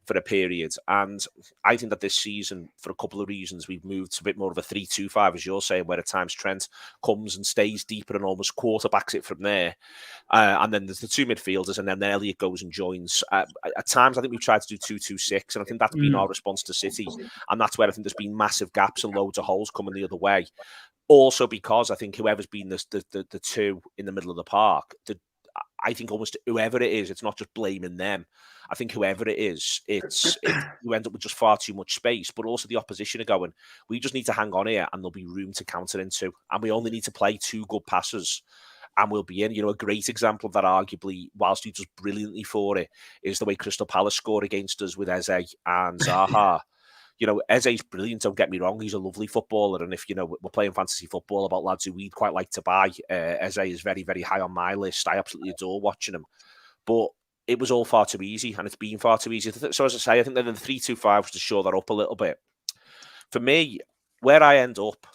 for a period. And I think that this season, for a couple of reasons, we've moved to a bit more of a 3-2-5, as you're saying, where at times Trent comes and stays deeper and almost quarterbacks it from there. And then there's the 2 midfielders, and then Elliott goes and joins. At times, I think we've tried to do 2-2-6, and I think that's been our response to City. And that's where I think there's been massive gaps and loads of holes coming the other way. Also because I think whoever's been the 2 in the middle of the park, I think almost whoever it is, it's not just blaming them. I think whoever it is, you end up with just far too much space, but also the opposition are going, we just need to hang on here and there'll be room to counter into. And we only need to play 2 good passes and we'll be in. A great example of that, arguably, whilst he does brilliantly for it, is the way Crystal Palace scored against us with Eze and Zaha. Eze's brilliant, don't get me wrong. He's a lovely footballer. And if, we're playing fantasy football about lads who we'd quite like to buy, Eze is very, very high on my list. I absolutely adore watching him. But it was all far too easy, and it's been far too easy. So as I say, I think that the 3-2-5 was to shore that up a little bit. For me, where I end up,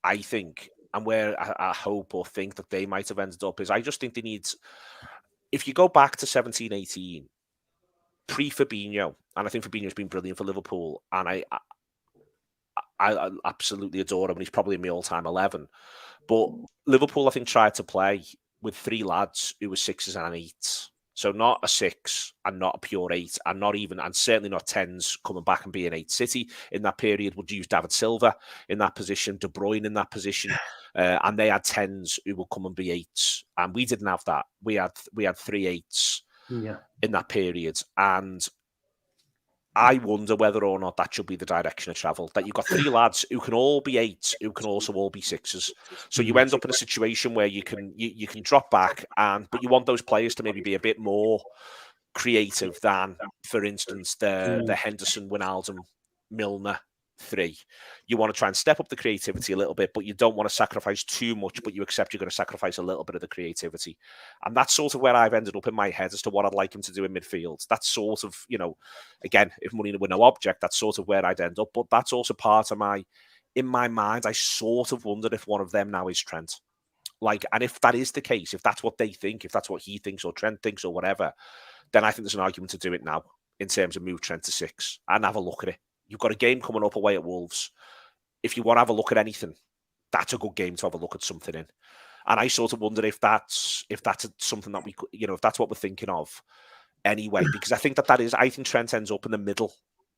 I think, and where I hope or think that they might have ended up is I just think they need, if you go back to 17-18, pre-Fabinho, and I think Fabinho's been brilliant for Liverpool, and I absolutely adore him, and he's probably in my all-time 11. But Liverpool, I think, tried to play with 3 lads who were 6s and 8s. So not a 6 and not a pure 8 and certainly not 10s coming back and being 8. City in that period would use David Silva in that position, De Bruyne in that position, and they had 10s who would come and be 8s. And we didn't have that. We had 3 8s in that period. And I wonder whether or not that should be the direction of travel, that you've got 3 lads who can all be 8s, who can also all be 6s. So you end up in a situation where you can drop back, but you want those players to maybe be a bit more creative than, for instance, the Henderson, Wijnaldum, Milner 3. You want to try and step up the creativity a little bit, but you don't want to sacrifice too much, but you accept you're going to sacrifice a little bit of the creativity. And that's sort of where I've ended up in my head as to what I'd like him to do in midfield. That's sort of, again, if money were no object, that's sort of where I'd end up. But that's also part of in my mind, I sort of wondered if one of them now is Trent. And if that is the case, if that's what they think, if that's what he thinks or Trent thinks or whatever, then I think there's an argument to do it now in terms of move Trent to 6 and have a look at it. You've got a game coming up away at Wolves. If you want to have a look at anything, that's a good game to have a look at something in. And I sort of wonder if that's something that we could, if that's what we're thinking of anyway, because I think I think Trent ends up in the middle.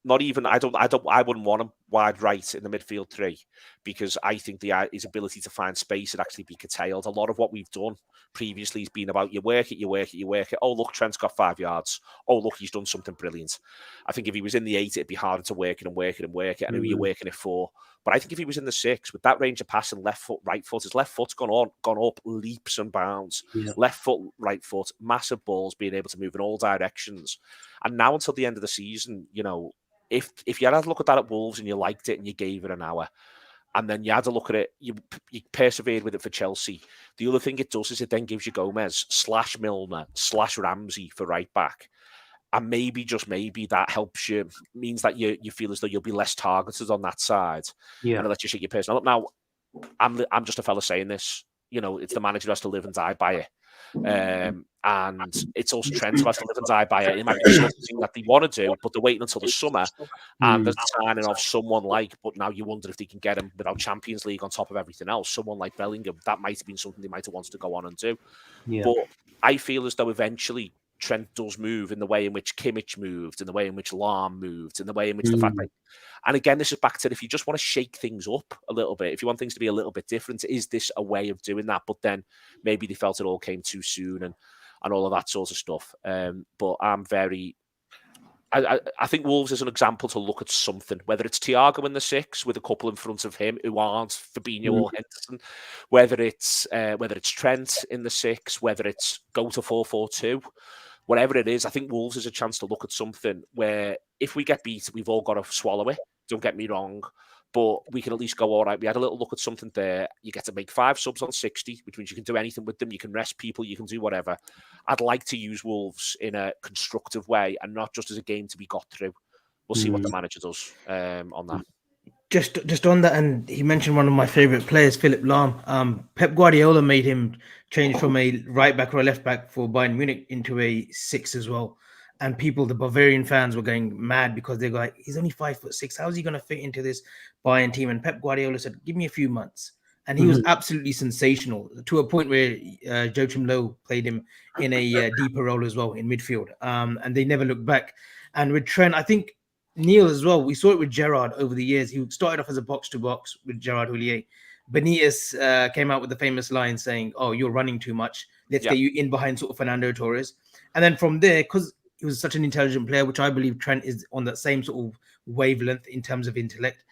Not even, I wouldn't want him wide right in the midfield 3, because I think his ability to find space would actually be curtailed. A lot of what we've done previously has been about you work it. Oh, look, Trent's got 5 yards. Oh, look, he's done something brilliant. I think if he was in the 8, it'd be harder to work it. And who you're working it for. But I think if he was in the 6, with that range of passing, left foot, right foot, his left foot's gone up leaps and bounds. Yeah. Left foot, right foot, massive balls, being able to move in all directions. And now until the end of the season, if you had a look at that at Wolves and you liked it and you gave it an hour, and then you had a look at it, you persevered with it for Chelsea. The other thing it does is it then gives you Gomez / Milner / Ramsey for right back. And maybe, just maybe, that helps you, means that you feel as though you'll be less targeted on that side. Yeah. And it lets you shake your personal up. Now, I'm just a fella saying this. It's the manager who has to live and die by it. And it's also Trent who has to live and die by it. It might be something that they want to do, but they're waiting until the summer and they're signing off someone but now you wonder if they can get him without Champions League on top of everything else. Someone like Bellingham, that might have been something they might have wanted to go on and do. Yeah. But I feel as though eventually Trent does move in the way in which Kimmich moved, in the way in which Lahm moved, in the way in which the fact that, and again, this is back to if you just want to shake things up a little bit, if you want things to be a little bit different, is this a way of doing that? But then maybe they felt it all came too soon and all of that sort of stuff. But I think Wolves is an example to look at something, whether it's Thiago in the 6 with a couple in front of him who aren't Fabinho or Henderson, whether it's Trent in the 6, whether it's go to 4-4-2. Whatever it is, I think Wolves is a chance to look at something where if we get beat, we've all got to swallow it. Don't get me wrong. but we can at least go, all right, we had a little look at something there. You get to make 5 subs on 60, which means you can do anything with them. You can rest people, you can do whatever. I'd like to use Wolves in a constructive way and not just as a game to be got through. We'll see what the manager does on that. Just on that, and he mentioned one of my favorite players, Philip Lahm. Pep Guardiola made him change from a right back or a left back for Bayern Munich into a 6 as well. And the Bavarian fans were going mad because they're like, he's only 5'6". How's he going to fit into this Bayern team? And Pep Guardiola said, give me a few months. And he was absolutely sensational to a point where Joachim Low played him in a deeper role as well in midfield. And they never looked back. And with Trent, I think Neil as well, we saw it with Gerrard over the years. He started off as a box-to-box with Gerard Houllier. Benitez came out with the famous line saying, oh, you're running too much. Let's get you in behind sort of Fernando Torres. And then from there, because he was such an intelligent player, which I believe Trent is on that same sort of wavelength in terms of intellect.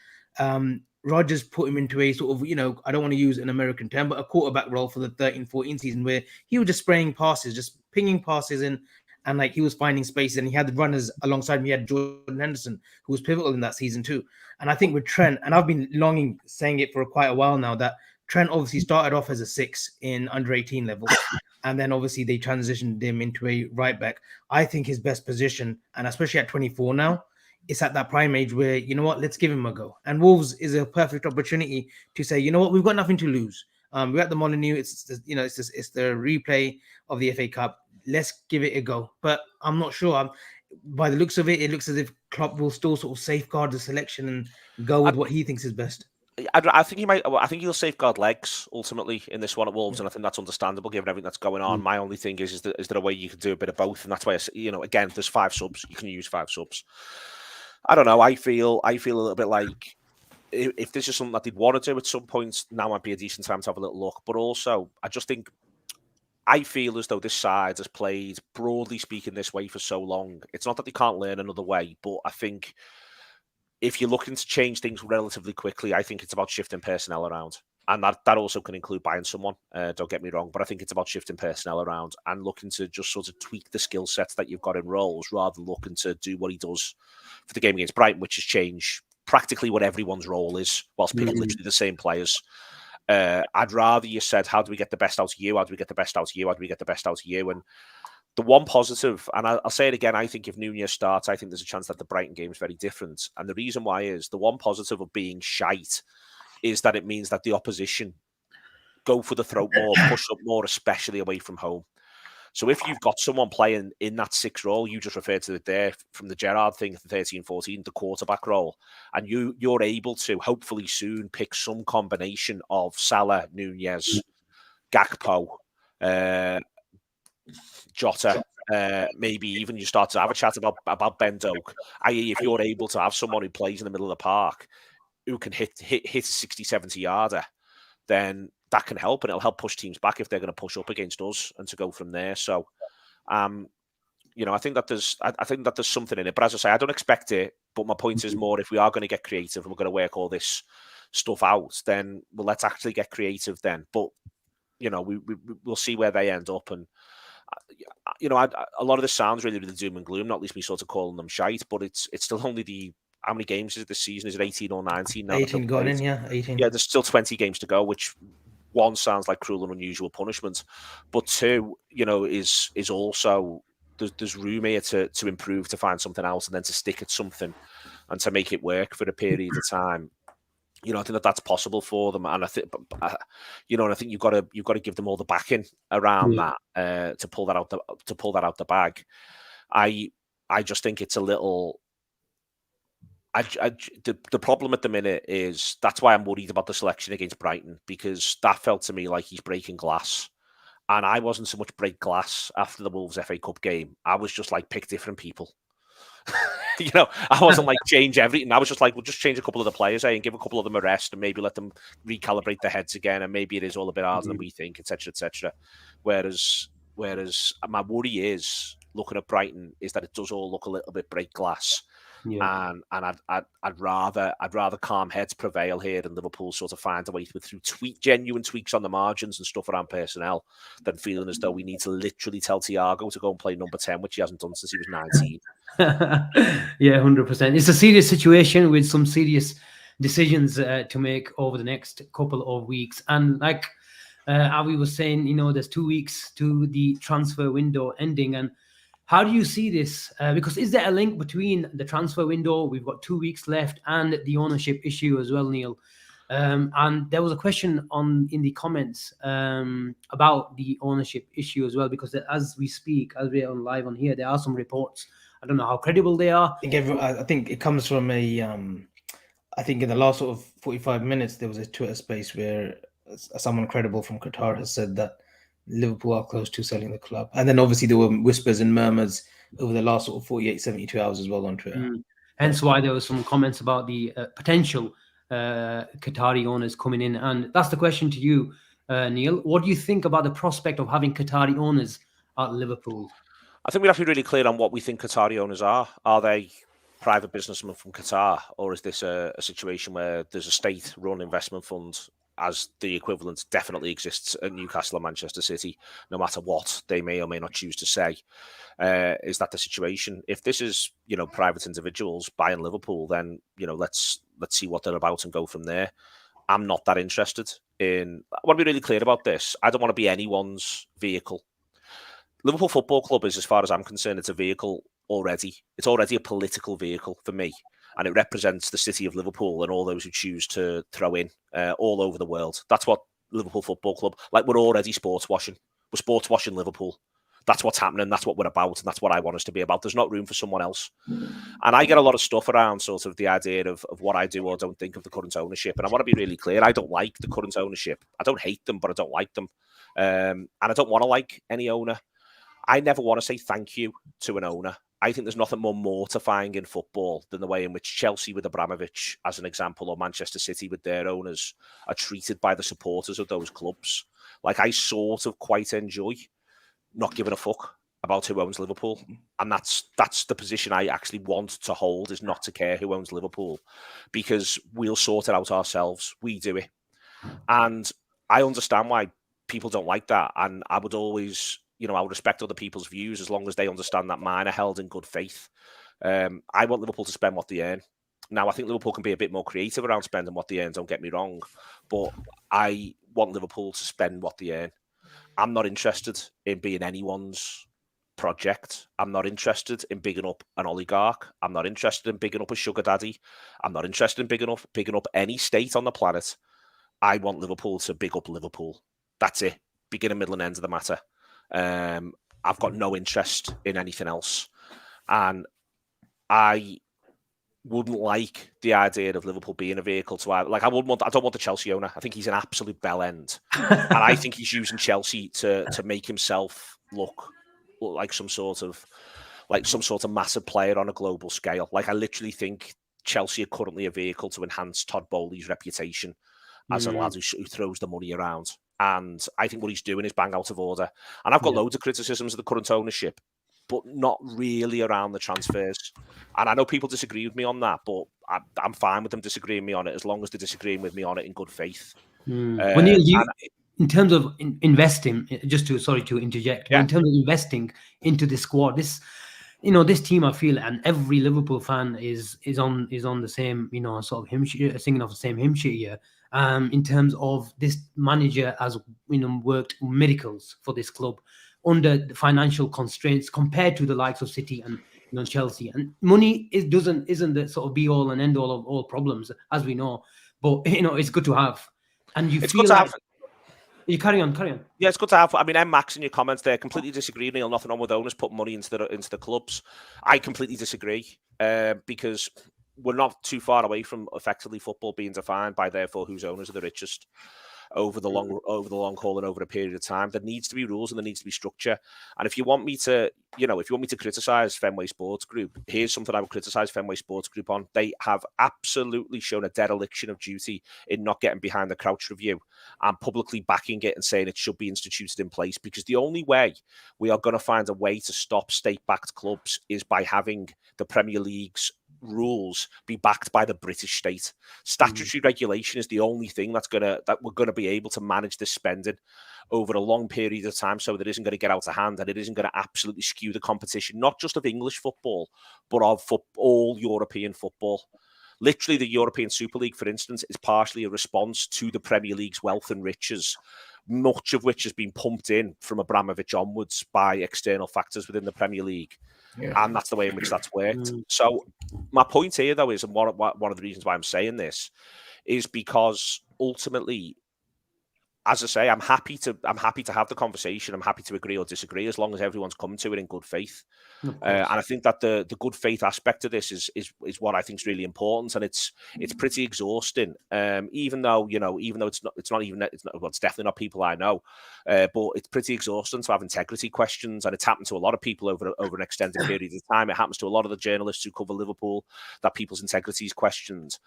Rodgers put him into a sort of, I don't want to use an American term, but a quarterback role for the 13-14 season where he was just spraying passes, just pinging passes in, and like he was finding spaces, and he had the runners alongside him. He had Jordan Henderson, who was pivotal in that season too. And I think with Trent, and I've been saying it for quite a while now, that Trent obviously started off as a 6 in under 18 levels. And then obviously they transitioned him into a right back. I think his best position, and especially at 24 now, it's at that prime age where, you know what, let's give him a go. And Wolves is a perfect opportunity to say, you know what, we've got nothing to lose. We're at the Molineux. It's the replay of the FA Cup. Let's give it a go. But I'm not sure. By the looks of it, it looks as if Klopp will still sort of safeguard the selection and go with what he thinks is best. I think he might. I think he'll safeguard legs ultimately in this one at Wolves, and I think that's understandable given everything that's going on. My only thing is there a way you can do a bit of both, and that's why again, there's 5 subs. You can use 5 subs. I don't know. I feel a little bit like if this is something that they'd want to do at some point, now might be a decent time to have a little look. But also, I feel as though this side has played, broadly speaking, this way for so long. It's not that they can't learn another way, but I think if you're looking to change things relatively quickly, I think it's about shifting personnel around. And that also can include buying someone, don't get me wrong, but I think it's about shifting personnel around and looking to just sort of tweak the skill sets that you've got in roles rather than looking to do what he does for the game against Brighton, which is change practically what everyone's role is whilst picking literally the same players. I'd rather you said, how do we get the best out of you? How do we get the best out of you? How do we get the best out of you? And the one positive, and I'll say it again, I think if Nunez starts, I think there's a chance that the Brighton game is very different. And the reason why is the one positive of being shite is that it means that the opposition go for the throat more, push up more, especially away from home. So if you've got someone playing in that 6 role, you just referred to it there from the Gerrard thing, the 13-14, the quarterback role, and you're able to hopefully soon pick some combination of Salah, Nunez, Gakpo, Jota, maybe even you start to have a chat about Ben Doak, i.e. if you're able to have someone who plays in the middle of the park who can hit a 60, 70 yarder, then that can help, and it'll help push teams back if they're going to push up against us and to go from there. So, I think that there's something in it. But as I say, I don't expect it. But my point is more, if we are going to get creative and we're going to work all this stuff out, then let's actually get creative then. But we'll see where they end up. And a lot of this sounds really doom and gloom. Not least me sort of calling them shite, but it's still only how many games is it this season? Is it 18 or 19 now? 18 gone in, yeah, 18. Yeah, there's still 20 games to go, which one sounds like cruel and unusual punishment, but 2, is also there's room here to improve, to find something else, and then to stick at something and to make it work for a period of time. I think that's possible for them, and I think, I think you've got to give them all the backing around that to pull that out the bag. I just think it's a little. The problem at the minute is that's why I'm worried about the selection against Brighton, because that felt to me like he's breaking glass, and I wasn't so much break glass after the Wolves FA Cup game. I was just like, pick different people. I wasn't like change everything. I was just like, we'll just change a couple of the players and give a couple of them a rest and maybe let them recalibrate their heads again, and maybe it is all a bit harder than we think, etc., etc. Whereas my worry is, looking at Brighton, is that it does all look a little bit break glass. Yeah. And I'd rather calm heads prevail here and Liverpool sort of find a way through genuine tweaks on the margins and stuff around personnel than feeling as though we need to literally tell Thiago to go and play number 10, which he hasn't done since he was 19. Yeah, 100%. It's a serious situation with some serious decisions to make over the next couple of weeks. And like Avi was saying, there's 2 weeks to the transfer window ending. And how do you see this? Because is there a link between the transfer window, we've got 2 weeks left, and the ownership issue as well, Neil? And there was a question in the comments about the ownership issue as well, because as we speak, as we're on live on here, there are some reports. I don't know how credible they are. I think it comes from I think in the last sort of 45 minutes, there was a Twitter space where someone credible from Qatar has said that Liverpool are close to selling the club. And then obviously there were whispers and murmurs over the last sort of 48, 72 hours as well on Twitter. Hence why there were some comments about the potential Qatari owners coming in. And that's the question to you, Neil. What do you think about the prospect of having Qatari owners at Liverpool? I think we have to be really clear on what we think Qatari owners are. Are they private businessmen from Qatar, or is this a situation where there's a state-run investment fund, as the equivalent definitely exists at Newcastle and Manchester City, no matter what they may or may not choose to say? Is that the situation? If this is, private individuals buying Liverpool, then, let's see what they're about and go from there. I'm not that interested in... I want to be really clear about this. I don't want to be anyone's vehicle. Liverpool Football Club is, as far as I'm concerned, it's a vehicle already. It's already a political vehicle for me. And it represents the city of Liverpool and all those who choose to throw in all over the world. That's what Liverpool Football Club... we're already sports washing. We're sports washing Liverpool. That's what's happening. That's what we're about. And that's what I want us to be about. There's not room for someone else. And I get a lot of stuff around sort of the idea of what I do or don't think of the current ownership. And I want to be really clear. I don't like the current ownership. I don't hate them, but I don't like them. And I don't want to like any owner. I never want to say thank you to an owner. I think there's nothing more mortifying in football than the way in which Chelsea with Abramovich, as an example, or Manchester City with their owners are treated by the supporters of those clubs. I sort of quite enjoy not giving a fuck about who owns Liverpool. And that's the position I actually want to hold, is not to care who owns Liverpool, because we'll sort it out ourselves. We do it. And I understand why people don't like that. And I would always... I would respect other people's views as long as they understand that mine are held in good faith. I want Liverpool to spend what they earn. Now, I think Liverpool can be a bit more creative around spending what they earn, don't get me wrong. But I want Liverpool to spend what they earn. I'm not interested in being anyone's project. I'm not interested in bigging up an oligarch. I'm not interested in bigging up a sugar daddy. I'm not interested in bigging up any state on the planet. I want Liverpool to big up Liverpool. That's it. Beginning, middle and end of the matter. I've got no interest in anything else, and I wouldn't like the idea of Liverpool being a vehicle to I don't want the Chelsea owner. I think he's an absolute bell end, and I think he's using Chelsea to make himself look like some sort of massive player on a global scale. I literally think Chelsea are currently a vehicle to enhance Todd Bowley's reputation as a lad who throws the money around. And I think what he's doing is bang out of order. And I've got loads of criticisms of the current ownership, but not really around the transfers. And I know people disagree with me on that, but I'm fine with them disagreeing with me on it as long as they're disagreeing with me on it in good faith. Well, Neil, in terms of investing, just to interject, in terms of investing into the squad, this team, I feel, and every Liverpool fan is on the same, sort of hymn sheet, singing off the same hymn sheet here. In terms of this manager has, worked miracles for this club under the financial constraints compared to the likes of City and Chelsea. And money isn't the sort of be all and end all of all problems, as we know. But it's good to have, and it's feel good to have. You carry on. Yeah, it's good to have. I mean, Max, in your comments there, completely disagree. Neil, nothing wrong with owners put money into the clubs. I completely disagree because we're not too far away from effectively football being defined by therefore whose owners are the richest over the long haul and over a period of time. There needs to be rules and there needs to be structure. And if you want me to, criticize Fenway Sports Group, here's something I would criticize Fenway Sports Group on. They have absolutely shown a dereliction of duty in not getting behind the Crouch Review and publicly backing it and saying it should be instituted in place, because the only way we are going to find a way to stop state-backed clubs is by having the Premier League's rules be backed by the British state. Statutory regulation is the only thing that we're going to be able to manage this spending over a long period of time, so that it isn't going to get out of hand and it isn't going to absolutely skew the competition, not just of English football, but of all European football. Literally, the European Super League, for instance, is partially a response to the Premier League's wealth and riches, much of which has been pumped in from Abramovich onwards by external factors within the Premier League. Yeah. And that's the way in which that's worked. So my point here, though, is, and one of the reasons why I'm saying this, is because ultimately, as I say, I'm happy to have the conversation. I'm happy to agree or disagree, as long as everyone's coming to it in good faith. And I think that the good faith aspect of this is what I think is really important, and it's pretty exhausting. Even though it's definitely not people I know, but it's pretty exhausting to have integrity questions, and it's happened to a lot of people over an extended period of time. It happens to a lot of the journalists who cover Liverpool, that people's integrity is questioned,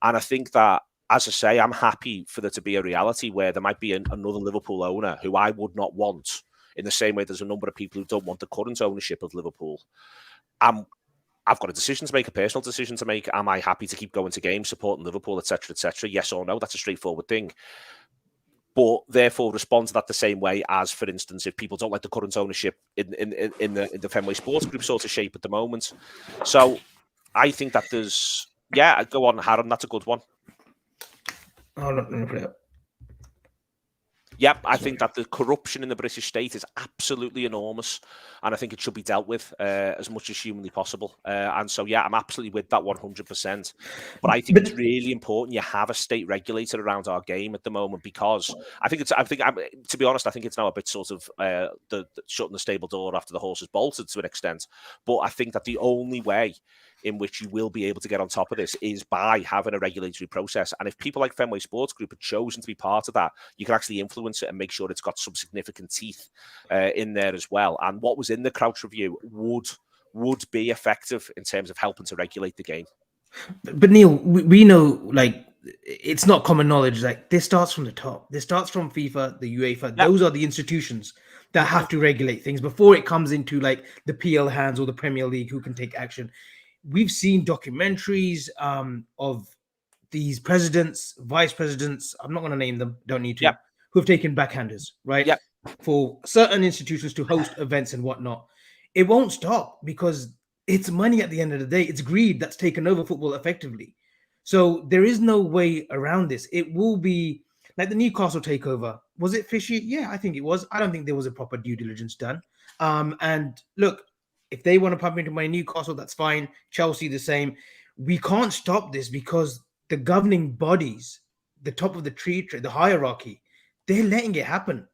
and I think that, as I say, I'm happy for there to be a reality where there might be another Liverpool owner who I would not want, in the same way there's a number of people who don't want the current ownership of Liverpool. I've got a decision to make, a personal decision to make. Am I happy to keep going to games, supporting Liverpool, etc., etc.? Yes or no? That's a straightforward thing. But therefore, respond to that the same way as, for instance, if people don't like the current ownership in the Fenway Sports Group sort of shape at the moment. So I think that there's, go on, Harron, that's a good one. Yep, I think that the corruption in the British state is absolutely enormous, and I think it should be dealt with as much as humanly possible. And so, I'm absolutely with that 100%. But I think it's really important you have a state regulator around our game at the moment, because to be honest, I think it's now a bit sort of shutting the stable door after the horse has bolted to an extent. But I think that the only way in which you will be able to get on top of this is by having a regulatory process. And if people like Fenway Sports Group have chosen to be part of that, you can actually influence it and make sure it's got some significant teeth in there as well. And what was in the Crouch Review would be effective in terms of helping to regulate the game. But Neil, we know, like, it's not common knowledge. Like, this starts from the top. This starts from FIFA, the UEFA. Yep. Those are the institutions that have to regulate things before it comes into, like, the PL hands or the Premier League who can take action. We've seen documentaries of these presidents, vice presidents, I'm not going to name them, don't need to, who have taken backhanders, right? For certain institutions to host events and whatnot. It won't stop, because it's money at the end of the day. It's greed that's taken over football effectively. So there is no way around this. It will be like the Newcastle takeover. Was it fishy? Yeah, I think it was. I don't think there was a proper due diligence done. And look, if they want to pump into my Newcastle, that's fine. Chelsea, the same. We can't stop this because the governing bodies, the top of the tree, the hierarchy, they're letting it happen.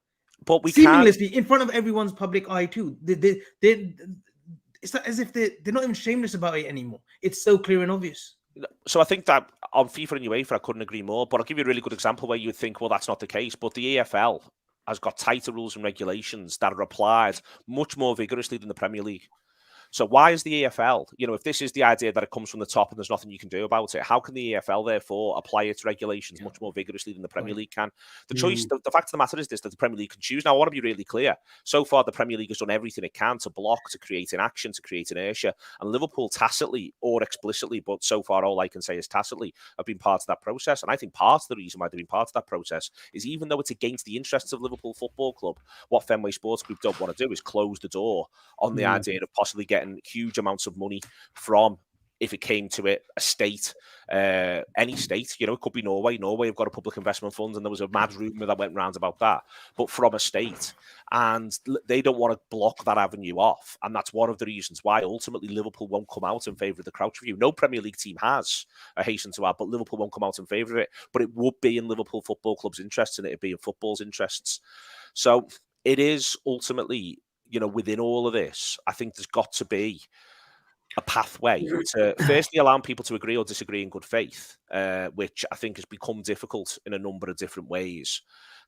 But we seamlessly in front of everyone's public eye too. It's as if they're not even shameless about it anymore. It's so clear and obvious. So I think that on FIFA and UEFA, I couldn't agree more. But I'll give you a really good example where you would think, well, that's not the case. But the EFL has got tighter rules and regulations that are applied much more vigorously than the Premier League. So why is the EFL, if this is the idea that it comes from the top and there's nothing you can do about it, how can the EFL therefore apply its regulations much more vigorously than the Premier League can? The choice, the fact of the matter is this, that the Premier League can choose. Now, I want to be really clear. So far, the Premier League has done everything it can to block, to create inaction, to create inertia. And Liverpool tacitly or explicitly, but so far all I can say is tacitly, have been part of that process. And I think part of the reason why they've been part of that process is, even though it's against the interests of Liverpool Football Club, what Fenway Sports Group don't want to do is close the door on the idea of possibly getting huge amounts of money from, if it came to it, a state, any state. It could be Norway. Norway have got a public investment fund, and there was a mad rumour that went round about that. But from a state, and they don't want to block that avenue off. And that's one of the reasons why ultimately Liverpool won't come out in favour of the Crouch Review. No Premier League team has, I hasten to add, but Liverpool won't come out in favour of it. But it would be in Liverpool Football Club's interests, and it'd be in football's interests. So it is ultimately, within all of this, I think there's got to be a pathway to firstly allowing people to agree or disagree in good faith, which I think has become difficult in a number of different ways.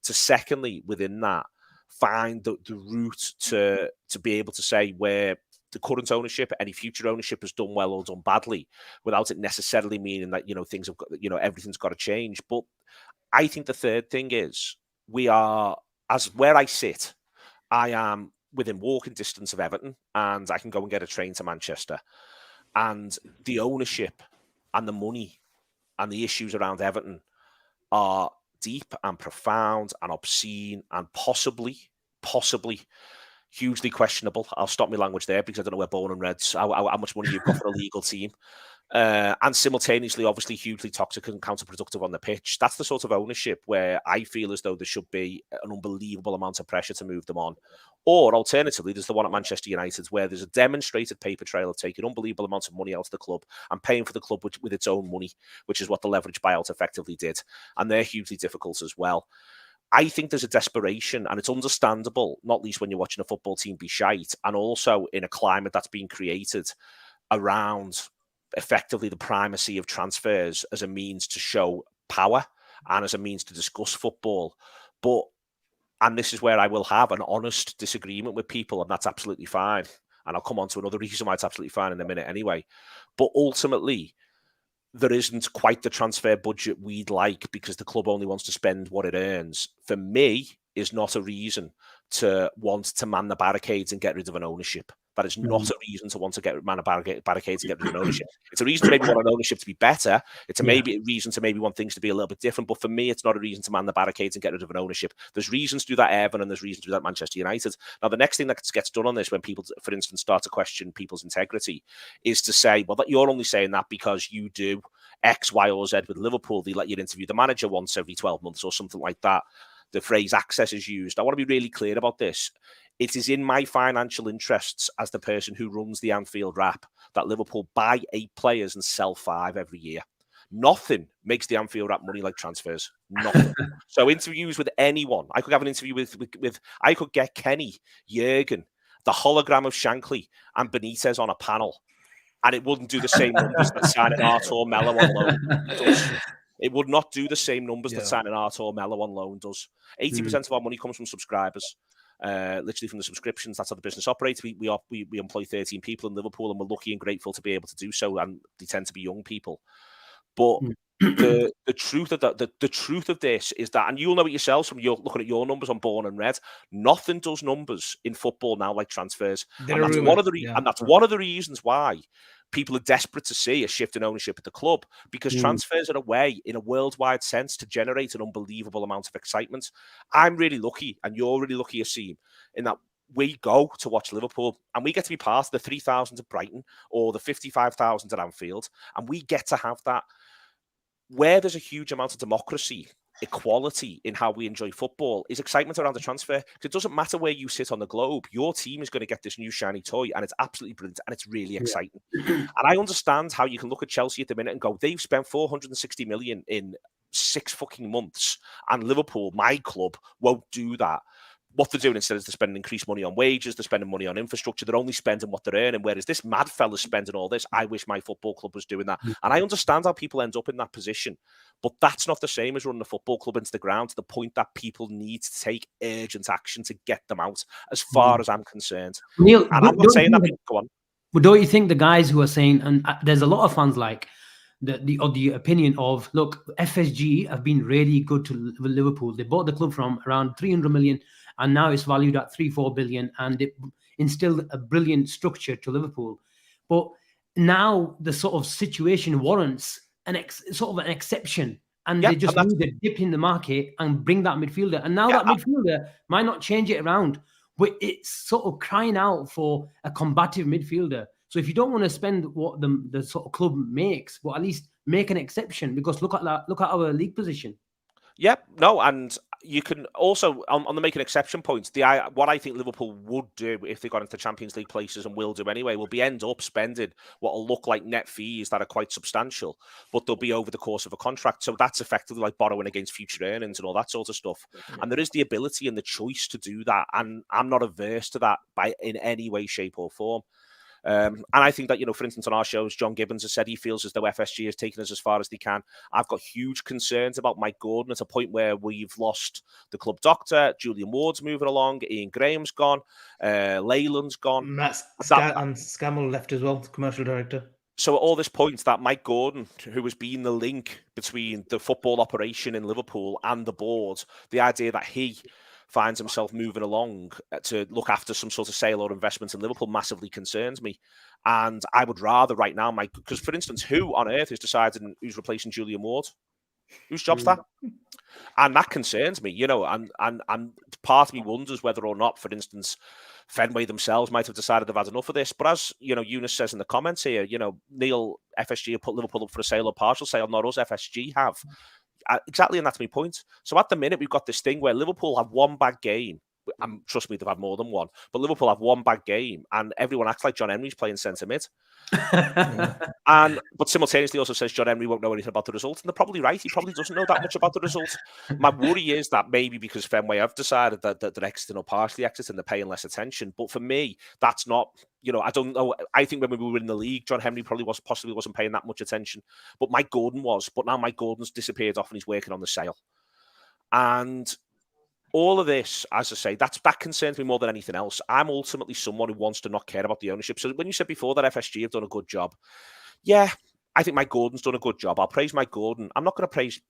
To secondly, within that, find the route to be able to say where the current ownership, any future ownership has done well or done badly, without it necessarily meaning that, things have got, everything's got to change. But I think the third thing is, we are, as where I sit, I am within walking distance of Everton, and I can go and get a train to Manchester. And the ownership and the money and the issues around Everton are deep and profound and obscene and possibly hugely questionable. I'll stop my language there, because I don't know where born and red's, how much money you've got for a legal team. and simultaneously, obviously, hugely toxic and counterproductive on the pitch. That's the sort of ownership where I feel as though there should be an unbelievable amount of pressure to move them on. Or alternatively, there's the one at Manchester United where there's a demonstrated paper trail of taking unbelievable amounts of money out of the club and paying for the club with its own money, which is what the leverage buyout effectively did. And they're hugely difficult as well. I think there's a desperation, and it's understandable, not least when you're watching a football team be shite, and also in a climate that's being created around effectively the primacy of transfers as a means to show power and as a means to discuss football. But, and this is where I will have an honest disagreement with people, and that's absolutely fine. And I'll come on to another reason why it's absolutely fine in a minute anyway. But ultimately, there isn't quite the transfer budget we'd like because the club only wants to spend what it earns. For me, is not a reason to want to man the barricades and get rid of an ownership. That is not a reason to want to man the barricades and get rid of an ownership. It's a reason to maybe want an ownership to be better. It's a reason to maybe want things to be a little bit different. But for me, it's not a reason to man the barricades and get rid of an ownership. There's reasons to do that at Everton and there's reasons to do that at Manchester United. Now, the next thing that gets done on this when people, for instance, start to question people's integrity is to say, well, that you're only saying that because you do X, Y, or Z with Liverpool. They let you interview the manager once every 12 months or something like that. The phrase access is used. I want to be really clear about this. It is in my financial interests as the person who runs the Anfield Wrap that Liverpool buy 8 players and sell 5 every year. Nothing makes the Anfield Wrap money like transfers. Nothing. So interviews with anyone. I could have an interview with I could get Kenny, Jurgen, the hologram of Shankly and Benitez on a panel. And it wouldn't do the same numbers that signing Artur Mello on loan does. It would not do the same numbers that signing Artur Mello on loan does. 80% of our money comes from subscribers, literally from the subscriptions. That's how the business operates. We employ 13 people in Liverpool, and we're lucky and grateful to be able to do so. And they tend to be young people. But the truth of the truth of this is that, and you'll know it yourselves from your looking at your numbers on Born and Red. Nothing does numbers in football now like transfers, and that's one of the reasons why people are desperate to see a shift in ownership at the club, because transfers are a way, in a worldwide sense, to generate an unbelievable amount of excitement. I'm really lucky, and you're really lucky, Asim, in that we go to watch Liverpool and we get to be part of the 3,000 at Brighton or the 55,000 at Anfield, and we get to have that. Where there's a huge amount of democracy, equality in how we enjoy football is excitement around the transfer. Because it doesn't matter where you sit on the globe, your team is going to get this new shiny toy, and it's absolutely brilliant and it's really exciting. And I understand how you can look at Chelsea at the minute and go, they've spent 460 million in 6 fucking months, and Liverpool, my club, won't do that. What they're doing instead is they're spending increased money on wages, they're spending money on infrastructure, they're only spending what they're earning, whereas this mad fella's spending all this. I wish my football club was doing that. And I understand how people end up in that position, but that's not the same as running a football club into the ground to the point that people need to take urgent action to get them out, as far as I'm concerned. Neil, and I'm not saying that. Go on. But don't you think the guys who are saying, and there's a lot of fans like the opinion of, look, FSG have been really good to Liverpool. They bought the club from around 300 million, and now it's valued at 3-4 billion, and it instilled a brilliant structure to Liverpool. But now the sort of situation warrants sort of an exception, and they just need a dip in the market and bring that midfielder. And now that midfielder might not change it around, but it's sort of crying out for a combative midfielder. So if you don't want to spend what the sort of club makes, but at least make an exception, because look at that, look at our league position. Yep, no, and you can also, on the make an exception point, what I think Liverpool would do if they got into Champions League places, and will do anyway, will be end up spending what will look like net fees that are quite substantial, but they'll be over the course of a contract. So that's effectively like borrowing against future earnings and all that sort of stuff. And there is the ability and the choice to do that, and I'm not averse to that in any way, shape or form. And I think that, you know, for instance, on our shows, John Gibbons has said he feels as though FSG has taken us as far as they can. I've got huge concerns about Mike Gordon at a point where we've lost the club doctor. Julian Ward's moving along. Ian Graham's gone. Leyland's gone. Matt Scammell left as well, the commercial director. So at all this point, that Mike Gordon, who has been the link between the football operation in Liverpool and the board, the idea that he finds himself moving along to look after some sort of sale or investment in Liverpool massively concerns me. And I would rather right now, Mike, because for instance, who on earth is deciding who's replacing Julian Ward? Whose job's that? And that concerns me, and part of me wonders whether or not, for instance, Fenway themselves might have decided they've had enough of this. But as, Eunice says in the comments here, Neil, FSG have put Liverpool up for a sale or partial sale, not us, FSG have. Exactly, and that's my point. So at the minute, we've got this thing where Liverpool have one bad game. And trust me, they've had more than one. But Liverpool have one bad game, and everyone acts like John Henry's playing centre mid. But simultaneously also says John Henry won't know anything about the result. And they're probably right. He probably doesn't know that much about the result. My worry is that maybe because Fenway have decided that they're exiting or partially exiting, they're paying less attention. But for me, that's not, I don't know. I think when we were in the league, John Henry possibly wasn't paying that much attention. But Mike Gordon was. But now Mike Gordon's disappeared off and he's working on the sale. And all of this, as I say, that concerns me more than anything else. I'm ultimately someone who wants to not care about the ownership. So when you said before that FSG have done a good job, yeah, I think Mike Gordon's done a good job. I'll praise Mike Gordon. I'm not going to praise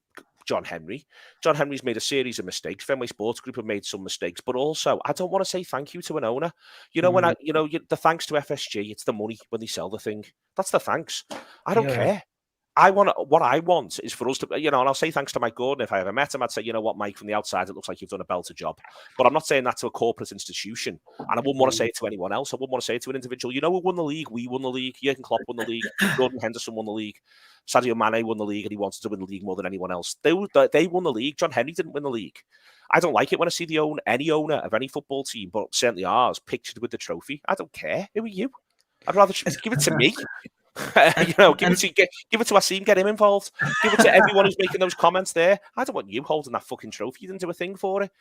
John Henry. John Henry's made a series of mistakes. Fenway Sports Group have made some mistakes, but also I don't want to say thank you to an owner. When the thanks to FSG, it's the money when they sell the thing. That's the thanks. I don't care. What I want is for us to, and I'll say thanks to Mike Gordon. If I ever met him, I'd say, what, Mike, from the outside, it looks like you've done a belter job. But I'm not saying that to a corporate institution. And I wouldn't want to say it to anyone else. I wouldn't want to say it to an individual. Who won the league? We won the league. Jurgen Klopp won the league. Gordon Henderson won the league. Sadio Mane won the league, and he wanted to win the league more than anyone else. They won the league. John Henry didn't win the league. I don't like it when I see any owner of any football team, but certainly ours, pictured with the trophy. I don't care. Who are you? I'd rather give it to me. Give it to Asim, get him involved. Give it to everyone who's making those comments there. I don't want you holding that fucking trophy. You didn't do a thing for it.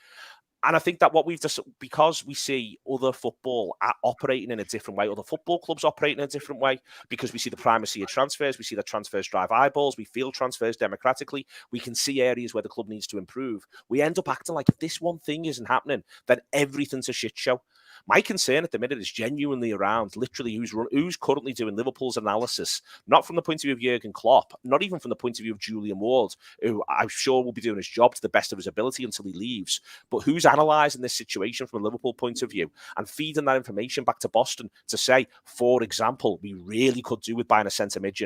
And I think that what we've just, because we see other football operating in a different way, other football clubs operating in a different way, because we see the primacy of transfers, we see that transfers drive eyeballs, we feel transfers democratically, we can see areas where the club needs to improve. We end up acting like if this one thing isn't happening, then everything's a shit show. My concern at the minute is genuinely around literally who's currently doing Liverpool's analysis, not from the point of view of Jurgen Klopp, not even from the point of view of Julian Ward, who I'm sure will be doing his job to the best of his ability until he leaves, but who's analysing this situation from a Liverpool point of view and feeding that information back to Boston to say, for example, we really could do with buying a centre mid,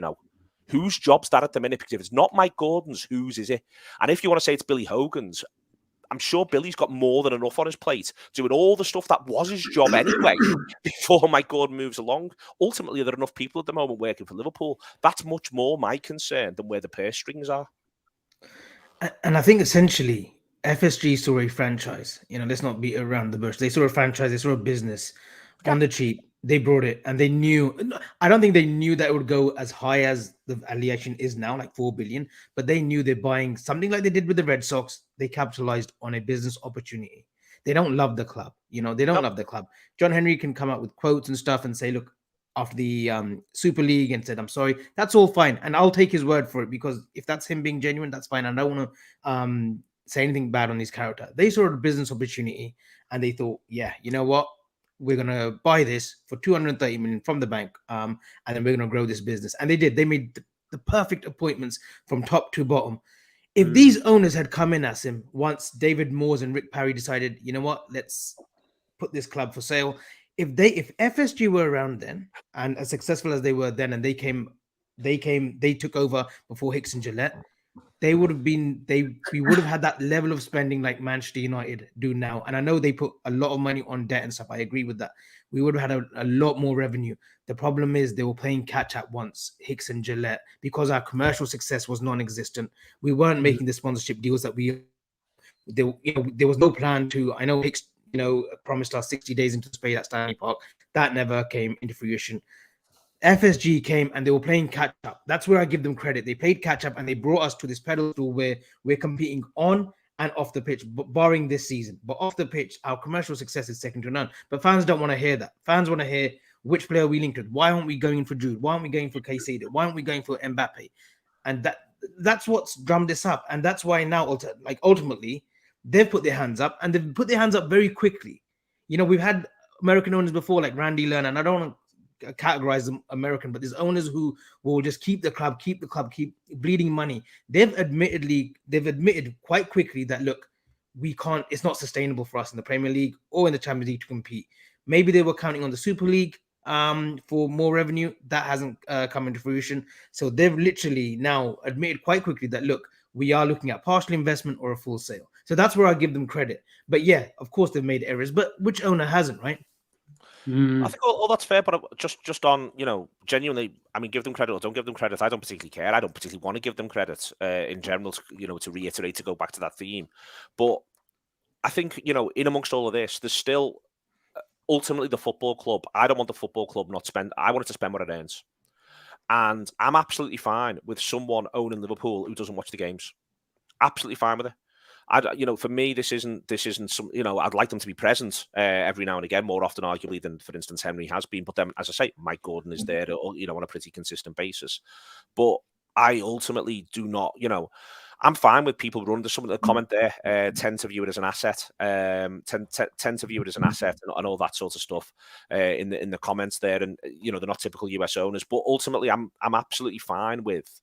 Whose job's that at the minute? Because if it's not Mike Gordon's, whose is it? And if you want to say it's Billy Hogan's, I'm sure Billy's got more than enough on his plate doing all the stuff that was his job anyway before Mike Gordon moves along. Ultimately, there are enough people at the moment working for Liverpool. That's much more my concern than where the purse strings are. And I think essentially FSG saw a franchise. Let's not beat around the bush. They saw a franchise. They saw a business on the cheap. They brought it, and they knew. I don't think they knew that it would go as high as the valuation is now, like 4 billion. But they knew they're buying something like they did with the Red Sox. They capitalized on a business opportunity. They don't love the club, They don't love the club. John Henry can come out with quotes and stuff and say, "Look, after the Super League," and said, "I'm sorry." That's all fine, and I'll take his word for it because if that's him being genuine, that's fine. I don't want to say anything bad on his character. They saw a business opportunity, and they thought, "Yeah, you know what? We're going to buy this for 230 million from the bank, and then we're going to grow this business." And they did. They made the perfect appointments from top to bottom. If these owners had come in as him once David Moores and Rick Parry decided, you know what, let's put this club for sale. If FSG were around then and as successful as they were then, and they took over before Hicks and Gillette, we would have had that level of spending like Manchester United do now. And I know they put a lot of money on debt and stuff. I agree with that. We would have had a lot more revenue. The problem is they were playing catch up once, Hicks and Gillette, because our commercial success was non-existent. We weren't making the sponsorship deals that there was no plan to. I know Hicks, promised us 60 days into Spain at Stanley Park. That never came into fruition. FSG came and they were playing catch up. That's where I give them credit. They played catch up and they brought us to this pedestal where we're competing on and off the pitch, barring this season. But off the pitch, our commercial success is second to none. But fans don't want to hear that. Fans want to hear which player we linked with. Why aren't we going for Jude? Why aren't we going for Caicedo? Why aren't we going for Mbappe? And that's what's drummed this up. And that's why now, ultimately, they've put their hands up and they've put their hands up very quickly. We've had American owners before, like Randy Lerner, and I don't want to categorize them American, but there's owners who will just keep the club, keep bleeding money. They've admitted quite quickly that, look, we can't, it's not sustainable for us in the Premier League or in the Champions League to compete. Maybe they were counting on the Super League for more revenue. That hasn't come into fruition. So they've literally now admitted quite quickly that, look, we are looking at partial investment or a full sale. So that's where I give them credit. But yeah, of course they've made errors, but which owner hasn't, right? I think all that's fair, but just on, genuinely, I mean, give them credit or don't give them credit. I don't particularly care. I don't particularly want to give them credit in general, to reiterate, to go back to that theme. But I think, in amongst all of this, there's still ultimately the football club. I don't want the football club not spend. I want it to spend what it earns. And I'm absolutely fine with someone owning Liverpool who doesn't watch the games. Absolutely fine with it. For me, this isn't some, I'd like them to be present every now and again, more often arguably than, for instance, Henry has been. But then, as I say, Mike Gordon is there, on a pretty consistent basis. But I ultimately do not, I'm fine with people running. There's someone that comment there, tend to view it as an asset, tend to view it as an asset and all that sort of stuff in the comments there. And, they're not typical US owners. But ultimately, I'm absolutely fine with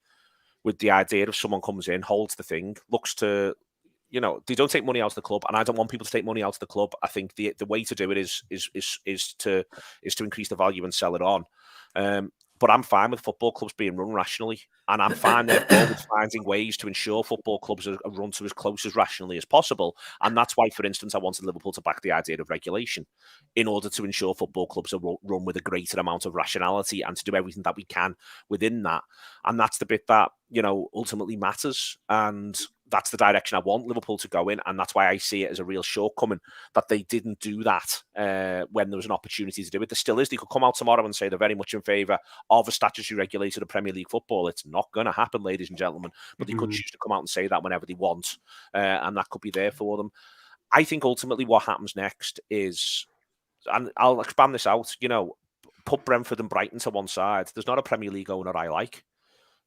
the idea of someone comes in, holds the thing, looks to, they don't take money out of the club, and I don't want people to take money out of the club. I think the way to do it is to increase the value and sell it on. But I'm fine with football clubs being run rationally, and I'm fine therefore with finding ways to ensure football clubs are run to as close as rationally as possible. And that's why, for instance, I wanted Liverpool to back the idea of regulation in order to ensure football clubs are run with a greater amount of rationality and to do everything that we can within that. And that's the bit that, ultimately matters. And that's the direction I want Liverpool to go in, and that's why I see it as a real shortcoming that they didn't do that when there was an opportunity to do it. There still is. They could come out tomorrow and say they're very much in favour of a statutory regulated Premier League football. It's not going to happen, ladies and gentlemen, but they could choose to come out and say that whenever they want, and that could be there for them. I think ultimately what happens next is, and I'll expand this out, put Brentford and Brighton to one side. There's not a Premier League owner I like.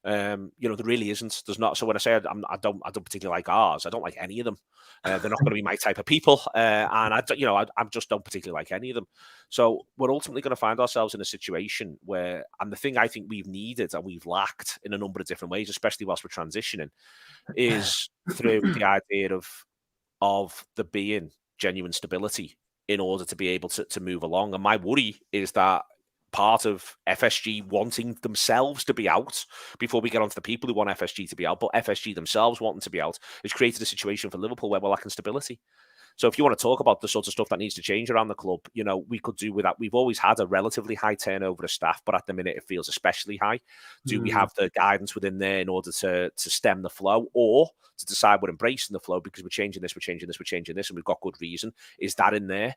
There really isn't. There's not. So when I say I don't particularly like ours, I don't like any of them. They're not going to be my type of people, and I just don't particularly like any of them. So we're ultimately going to find ourselves in a situation where, and the thing I think we've needed and we've lacked in a number of different ways, especially whilst we're transitioning, is through the idea of there being genuine stability in order to be able to move along. And my worry is that part of FSG wanting themselves to be out, before we get on to the people who want FSG to be out, but FSG themselves wanting to be out, has created a situation for Liverpool where we're lacking stability. So if you want to talk about the sort of stuff that needs to change around the club, we could do with that. We've always had a relatively high turnover of staff, but at the minute it feels especially high. Do we have the guidance within there in order to stem the flow, or to decide we're embracing the flow because we're changing this, and we've got good reason? Is that in there?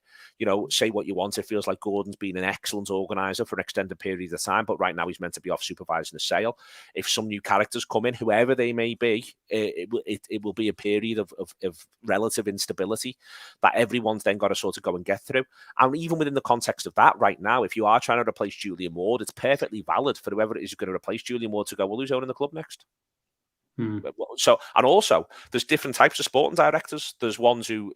Say what you want. It feels like Gordon's been an excellent organizer for an extended period of time, but right now he's meant to be off supervising the sale. If some new characters come in, whoever they may be, it will be a period of relative instability that everyone's then got to sort of go and get through. And even within the context of that right now, if you are trying to replace Julian Ward, it's perfectly valid for whoever it is going to replace Julian Ward to go, well, who's owning the club next? So, and also there's different types of sporting directors. There's ones who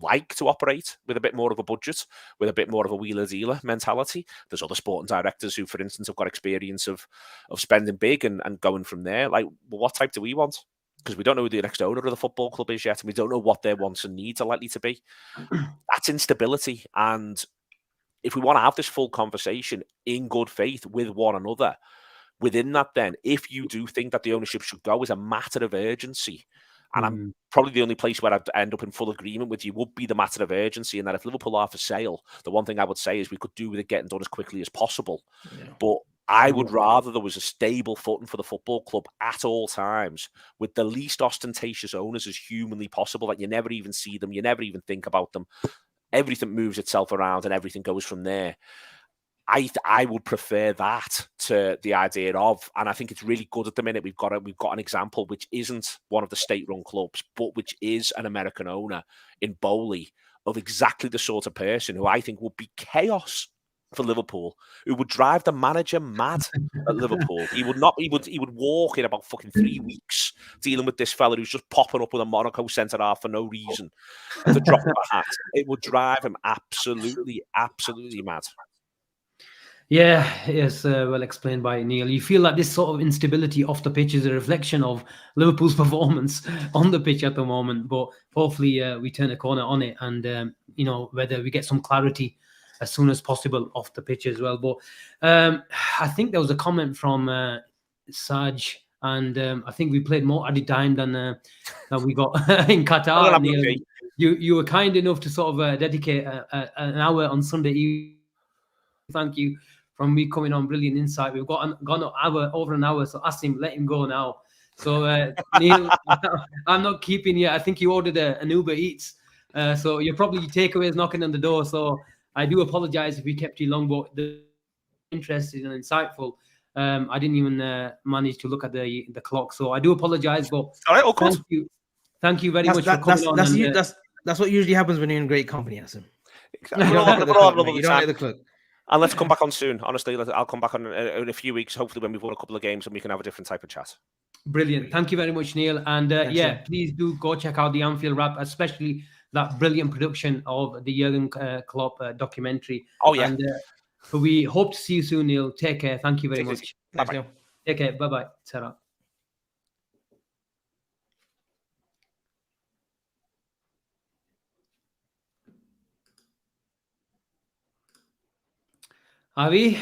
like to operate with a bit more of a budget, with a bit more of a wheeler dealer mentality. There's other sporting directors who, for instance, have got experience of spending big and going from there. Like, well, what type do we want? Because we don't know who the next owner of the football club is yet, and we don't know what their wants and needs are likely to be. That's instability. And if we want to have this full conversation in good faith with one another, within that, then, if you do think that the ownership should go as a matter of urgency, and I'm probably the only place where I'd end up in full agreement with you, would be the matter of urgency, and that if Liverpool are for sale, the one thing I would say is we could do with it getting done as quickly as possible. Yeah. But I would rather there was a stable footing for the football club at all times, with the least ostentatious owners as humanly possible, that you never even see them, you never even think about them. Everything moves itself around and everything goes from there. I would prefer that to the idea of, and I think it's really good at the minute, we've got an example which isn't one of the state-run clubs, but which is an American owner in Bowley, of exactly the sort of person who I think would be chaos for Liverpool, who would drive the manager mad at Liverpool. He would walk in about fucking 3 weeks dealing with this fella who's just popping up with a Monaco centre half for no reason at the drop of a hat. It would drive him absolutely mad. Yeah, yes, well explained by Neil. You feel like this sort of instability off the pitch is a reflection of Liverpool's performance on the pitch at the moment, but hopefully we turn a corner on it, and whether we get some clarity as soon as possible off the pitch as well. But I think there was a comment from Saj and I think we played more added time than we got in Well, Qatar. I'm Neil. okay. You were kind enough to sort of dedicate an hour on Sunday evening. Thank you from me coming on. Brilliant insight. We've gone over an hour, so ask him, let him go now. So Neil, I'm not keeping you. I think you ordered an Uber Eats, so you're probably takeaways knocking on the door. So I do apologize if we kept you long, but the interesting and insightful. I didn't even manage to look at the clock, so I do apologize. But All right, of course. thank you very much for coming on. That's what usually happens when you're in great company, Asim. Exactly. You don't look at the clock. And let's come back on soon. Honestly, I'll come back on in a few weeks, hopefully when we've won a couple of games and we can have a different type of chat. Brilliant. Thank you very much, Neil. And please do go check out the Anfield Wrap, especially that brilliant production of the Jurgen Klopp documentary. Oh, yeah. And we hope to see you soon, Neil. Take care. Thank you very much. Thanks, Neil. Take care. Bye-bye. Ta-ra. Avi,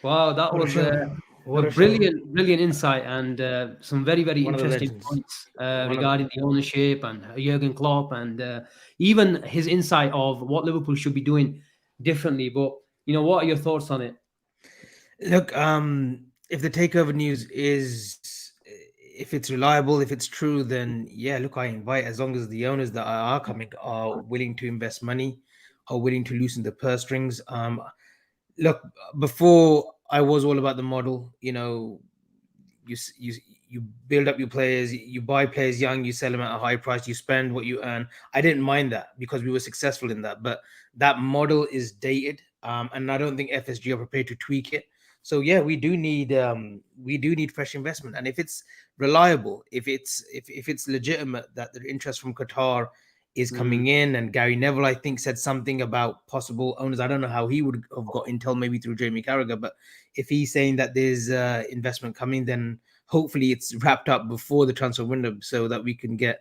wow, that was a brilliant insight and some very interesting points regarding the ownership and Jurgen Klopp and even his insight of what Liverpool should be doing differently. But what are your thoughts on it? Look, if the takeover news if it's reliable, if it's true, then yeah, look, I invite, as long as the owners that are coming are willing to invest money, are willing to loosen the purse strings. Look, before I was all about the model, you build up your players, you buy players young, you sell them at a high price, you spend what you earn. I didn't mind that because we were successful in that, but that model is dated, and I don't think FSG are prepared to tweak it. So yeah, we do need fresh investment, and if it's reliable, if it's legitimate that the interest from Qatar is coming in, and Gary Neville, I think, said something about possible owners. I don't know how he would have got intel, maybe through Jamie Carragher, but if he's saying that there's investment coming, then hopefully it's wrapped up before the transfer window so that we can get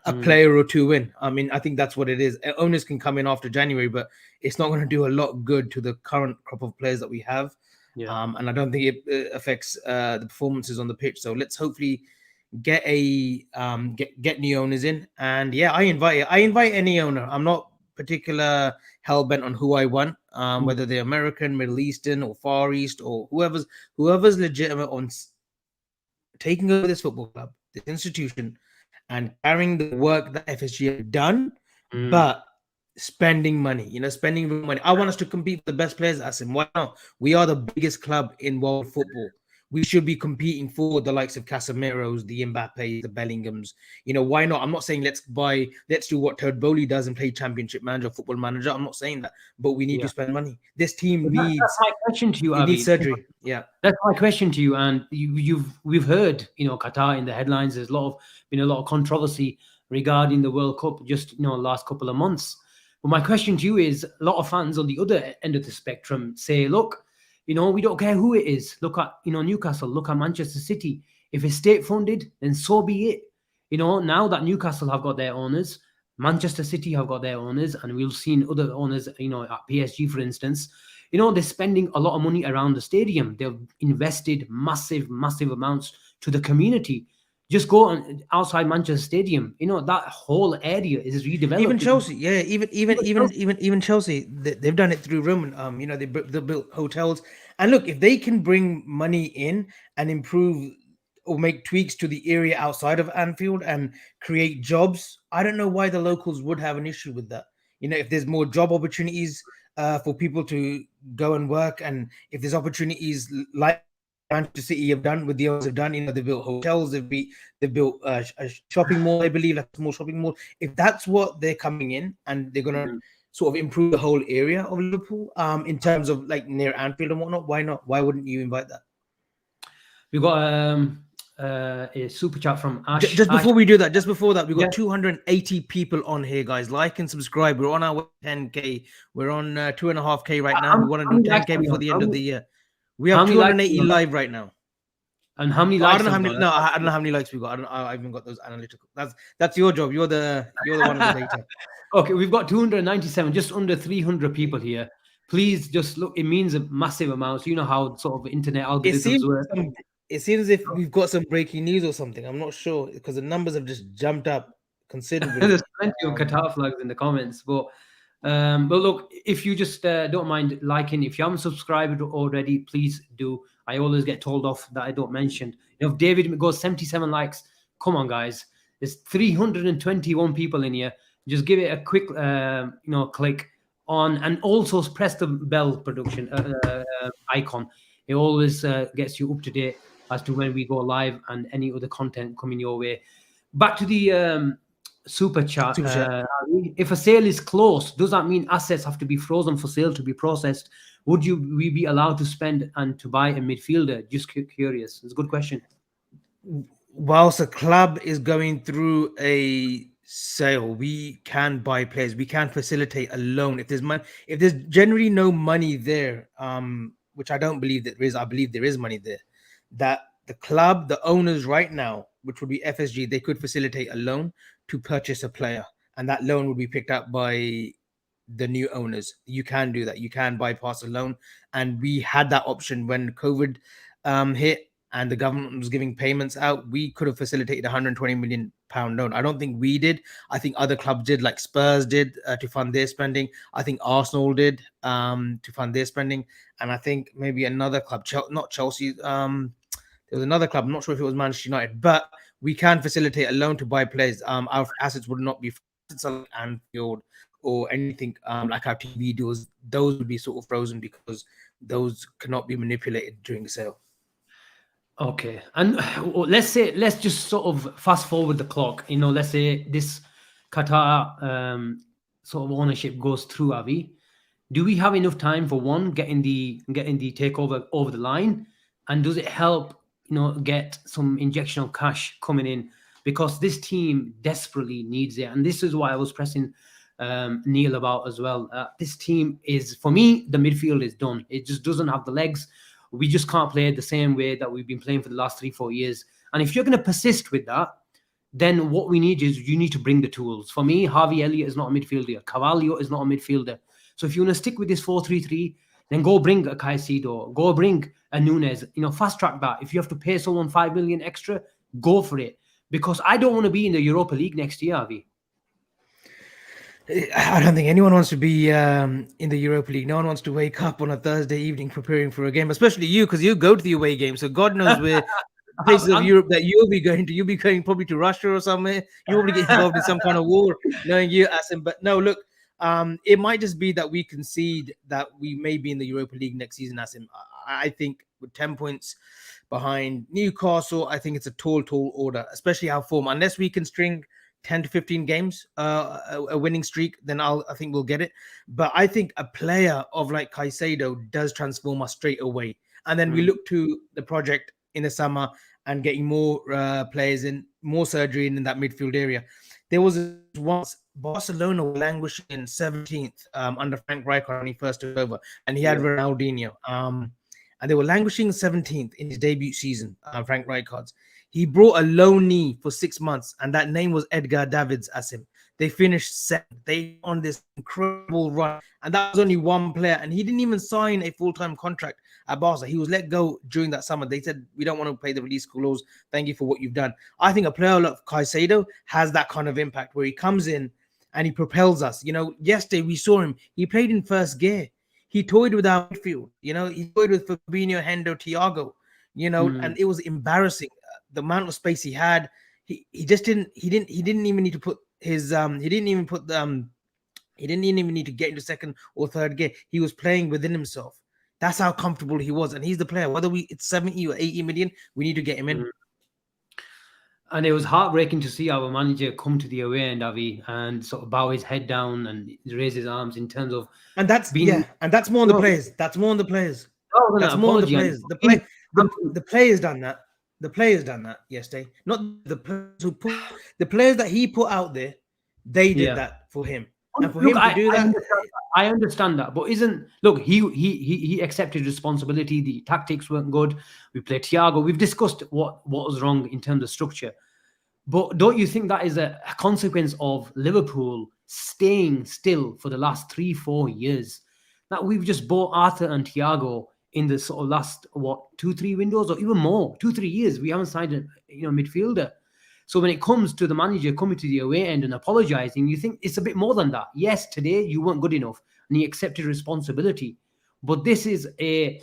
a player or two in. I mean, I think that's what it is. Owners can come in after January, but it's not going to do a lot good to the current crop of players that we have. Yeah. And I don't think it affects the performances on the pitch. So let's hopefully get new owners in. And yeah, I invite any owner. I'm not particular hell bent on who I want, whether they're American, Middle Eastern, or Far East, or whoever's legitimate on taking over this football club, this institution, and carrying the work that FSG have done, but spending money, spending money. I want us to compete with the best players, Asim. Why not? We are the biggest club in world football. We should be competing for the likes of Casemiro's, the Mbappe, the Bellinghams. Why not? I'm not saying let's do what Todd Bowley does and play Championship Manager, Football Manager. I'm not saying that, but we need to spend money. This team that's my question to you, Avi. Needs surgery. Yeah, that's my question to you. And we've heard, Qatar in the headlines. There's been a lot of controversy regarding the World Cup just last couple of months. But my question to you is, a lot of fans on the other end of the spectrum say, look, we don't care who it is. Look at, Newcastle. Look at Manchester City. If it's state funded, then so be it. Now that Newcastle have got their owners, Manchester City have got their owners, and we've seen other owners, at PSG, for instance, they're spending a lot of money around the stadium. They've invested massive amounts to the community. Just go outside Manchester Stadium. That whole area is redeveloped. Even Chelsea, yeah, even Chelsea, they've done it through Roman. They built hotels. And look, if they can bring money in and improve or make tweaks to the area outside of Anfield and create jobs, I don't know why the locals would have an issue with that. If there's more job opportunities for people to go and work, and if there's opportunities like Manchester City have done, with the owners have done, they built hotels, they've built a shopping mall, I believe, like a small shopping mall. If that's what they're coming in and they're gonna sort of improve the whole area of Liverpool, in terms of like near Anfield and whatnot, why not? Why wouldn't you invite that? We've got a super chat from Ash. Just before we do that, we've got 280 people on here, guys. Like and subscribe. We're on our 10K. We're on 2.5K right now. We want to do 10K before the end of the year. We have 280 live right now. And how many likes? I don't know how many likes we got. I haven't got those analytical. That's your job. You're the one with the data. Okay, we've got 297, just under 300 people here. Please just look. It means a massive amount. So you know how sort of internet algorithms work. It seems as if we've got some breaking news or something. I'm not sure because the numbers have just jumped up considerably. There's plenty of Qatar flags in the comments, but look, if you just don't mind liking, if you haven't subscribed already, please do. I always get told off that I don't mention. If David goes 77 likes, come on, guys. There's 321 people in here. Just give it a quick, click on, and also press the bell production icon. It always gets you up to date as to when we go live and any other content coming your way. Back to the super chat. If a sale is close, does that mean assets have to be frozen for sale to be processed? Would we be allowed to spend and to buy a midfielder? Just curious. It's a good question. Whilst a club is going through a sale, we can buy players. We can facilitate a loan if there's money. If there's generally no money there, which I don't believe that there is. I believe there is money there. That the club, the owners right now, which would be FSG, they could facilitate a loan to purchase a player, and that loan would be picked up by the new owners. You can do that. You can bypass a loan, and we had that option when COVID hit and the government was giving payments out. We could have facilitated £120 million loan. I don't think we did. I think other clubs did, like Spurs did to fund their spending. I think Arsenal did to fund their spending, and I think maybe another club, not Chelsea. There was another club. I'm not sure if it was Manchester United, but we can facilitate a loan to buy players. Our assets would not be like Anfield or anything like our TV deals. Those would be sort of frozen because those cannot be manipulated during the sale. Okay, and let's just sort of fast forward the clock. Let's say this Qatar sort of ownership goes through, Avi. Do we have enough time for one getting the takeover over the line, and does it help get some injection of cash coming in, because this team desperately needs it? And this is why I was pressing Neil about as well. This team is, for me, the midfield is done. It just doesn't have the legs. We just can't play it the same way that we've been playing for the last 3-4 years. And if you're going to persist with that, then what we need is you need to bring the tools. For me, Harvey Elliott is not a midfielder. Carvalho is not a midfielder. So if you want to stick with this 4-3-3, then go bring a Caicedo, go bring a Nunes, fast track that. If you have to pay someone 5 million extra, go for it. Because I don't want to be in the Europa League next year, Avi. I don't think anyone wants to be in the Europa League. No one wants to wake up on a Thursday evening preparing for a game, especially you, because you go to the away game. So God knows where places of Europe that you'll be going to. You'll be going probably to Russia or somewhere. You'll probably get involved in some kind of war, knowing you, Asim. But no, look, it might just be that we concede that we may be in the Europa League next season, Asim. I think with 10 points behind Newcastle, I think it's a tall order, especially our form. Unless we can string 10 to 15 games, a winning streak, then I think we'll get it. But I think a player of like Caicedo does transform us straight away. And then we look to the project in the summer and getting more players in, more surgery in that midfield area. There was once Barcelona were languishing in 17th under Frank Rijkaard when he first took over, and he had Ronaldinho. And they were languishing 17th in his debut season, Frank Rijkaard's. He brought a loanee for 6 months, and that name was Edgar Davids, Asim. They finished second. They on this incredible run, and that was only one player, and he didn't even sign a full-time contract at Barca. He was let go during that summer. They said, we don't want to pay the release clause. Thank you for what you've done. I think a player like Caicedo has that kind of impact where he comes in and he propels us. Yesterday we saw him. He played in first gear. He toyed with our midfield. He toyed with Fabinho, Hendo, Thiago. And it was embarrassing. The amount of space he had, he didn't even need to put his he didn't even need to get into second or third gear. He was playing within himself. That's how comfortable he was, and he's the player. Whether it's 70 or 80 million, we need to get him in. And it was heartbreaking to see our manager come to the away end, Avi, and sort of bow his head down and raise his arms in terms of and that's more on the players. That's more on the players. That's more on the players. The players done that. The players done that yesterday. Not the players who put the players that he put out there. They did that for him, and for him to do that. I understand that, but he accepted responsibility. The tactics weren't good. We played Thiago. We've discussed what was wrong in terms of structure, but don't you think that is a consequence of Liverpool staying still for the last 3-4 years? That we've just bought Arthur and Thiago in the sort of last 2-3 windows, or even more, 2-3 years. We haven't signed a midfielder. So when it comes to the manager coming to the away end and apologising, you think it's a bit more than that. Yes, today you weren't good enough, and he accepted responsibility. But this is a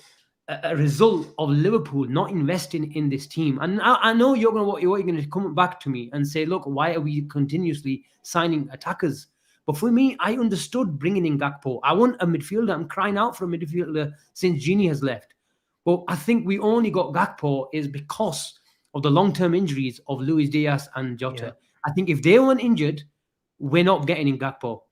result of Liverpool not investing in this team. And I know you're going to come back to me and say, look, why are we continuously signing attackers? But for me, I understood bringing in Gakpo. I want a midfielder. I'm crying out for a midfielder since Gini has left. But I think we only got Gakpo is because of the long-term injuries of Luis Diaz and Jota. Yeah. I think if they weren't injured, we're not getting in Gakpo.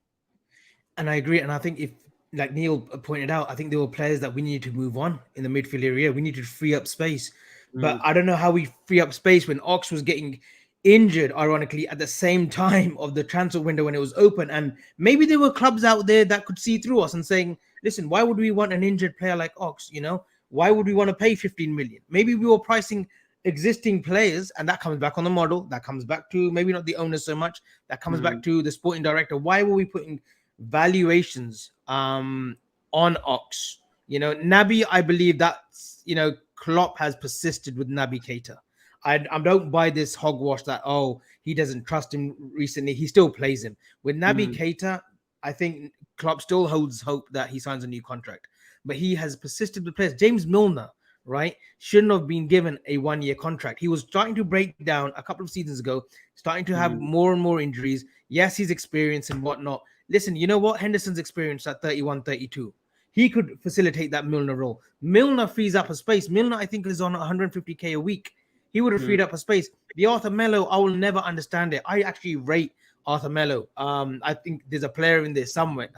And I agree. And I think if, like Neil pointed out, I think there were players that we needed to move on in the midfield area. We needed to free up space. But I don't know how we free up space when Ox was getting injured, ironically, at the same time of the transfer window when it was open. And maybe there were clubs out there that could see through us and saying, listen, why would we want an injured player like Ox? Why would we want to pay 15 million? Maybe we were pricing existing players, and that comes back on the model. That comes back to maybe not the owner so much. That comes back to the sporting director. Why were we putting valuations on Ox? Naby, I believe that's, Klopp has persisted with Naby Keita. I don't buy this hogwash that, he doesn't trust him recently. He still plays him. With Naby Keita, I think Klopp still holds hope that he signs a new contract. But he has persisted with players. James Milner, right, shouldn't have been given a 1-year contract. He was starting to break down a couple of seasons ago, starting to have more and more injuries. Yes, he's experienced and whatnot. Listen, you know what? Henderson's experienced at 31, 32. He could facilitate that Milner role. Milner frees up a space. Milner, I think, is on 150k a week. He would have freed up a space. The Arthur Melo, I will never understand it. I actually rate Arthur Melo. I think there's a player in there somewhere,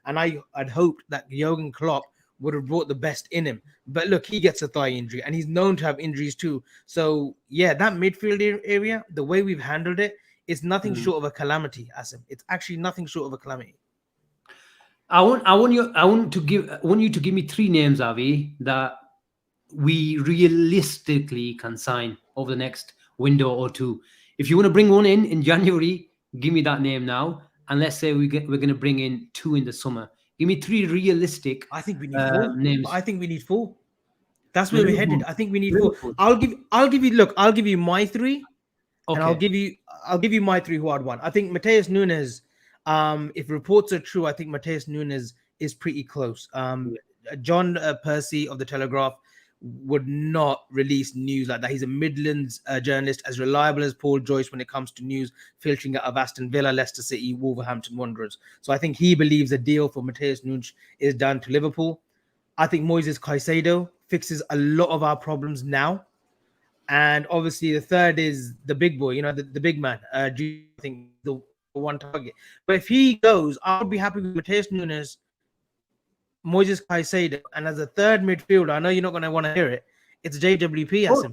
and I'd hoped that Jurgen Klopp would have brought the best in him. But look, he gets a thigh injury, and he's known to have injuries too. So, yeah, that midfield area, the way we've handled it, is nothing short of a calamity, Asim. It's actually nothing short of a calamity. I want you to give me 3 names, Avi, that we realistically can sign over the next window or 2. If you want to bring one in January, give me that name now. And let's say we're going to bring in 2 in the summer. Give me 3 realistic. I think we need 4 names. I think we need 4. That's where we're headed. I think we need Liverpool. 4. I'll give you my 3. Okay. And I'll give you my 3 who I'd want. I think Mateus Nunes, if reports are true, I think Mateus Nunes is pretty close. John Percy of the Telegraph would not release news like that. He's a Midlands journalist, as reliable as Paul Joyce when it comes to news filtering out of Aston Villa, Leicester City, Wolverhampton Wanderers. So I think he believes a deal for Mateus Nunes is done to Liverpool. I think Moises Caicedo fixes a lot of our problems now. And obviously the third is the big boy, the big man. I think the one target. But if he goes, I would be happy with Mateus Nunes, Moises Caicedo, and as a third midfielder, I know you're not going to want to hear it, it's JWP.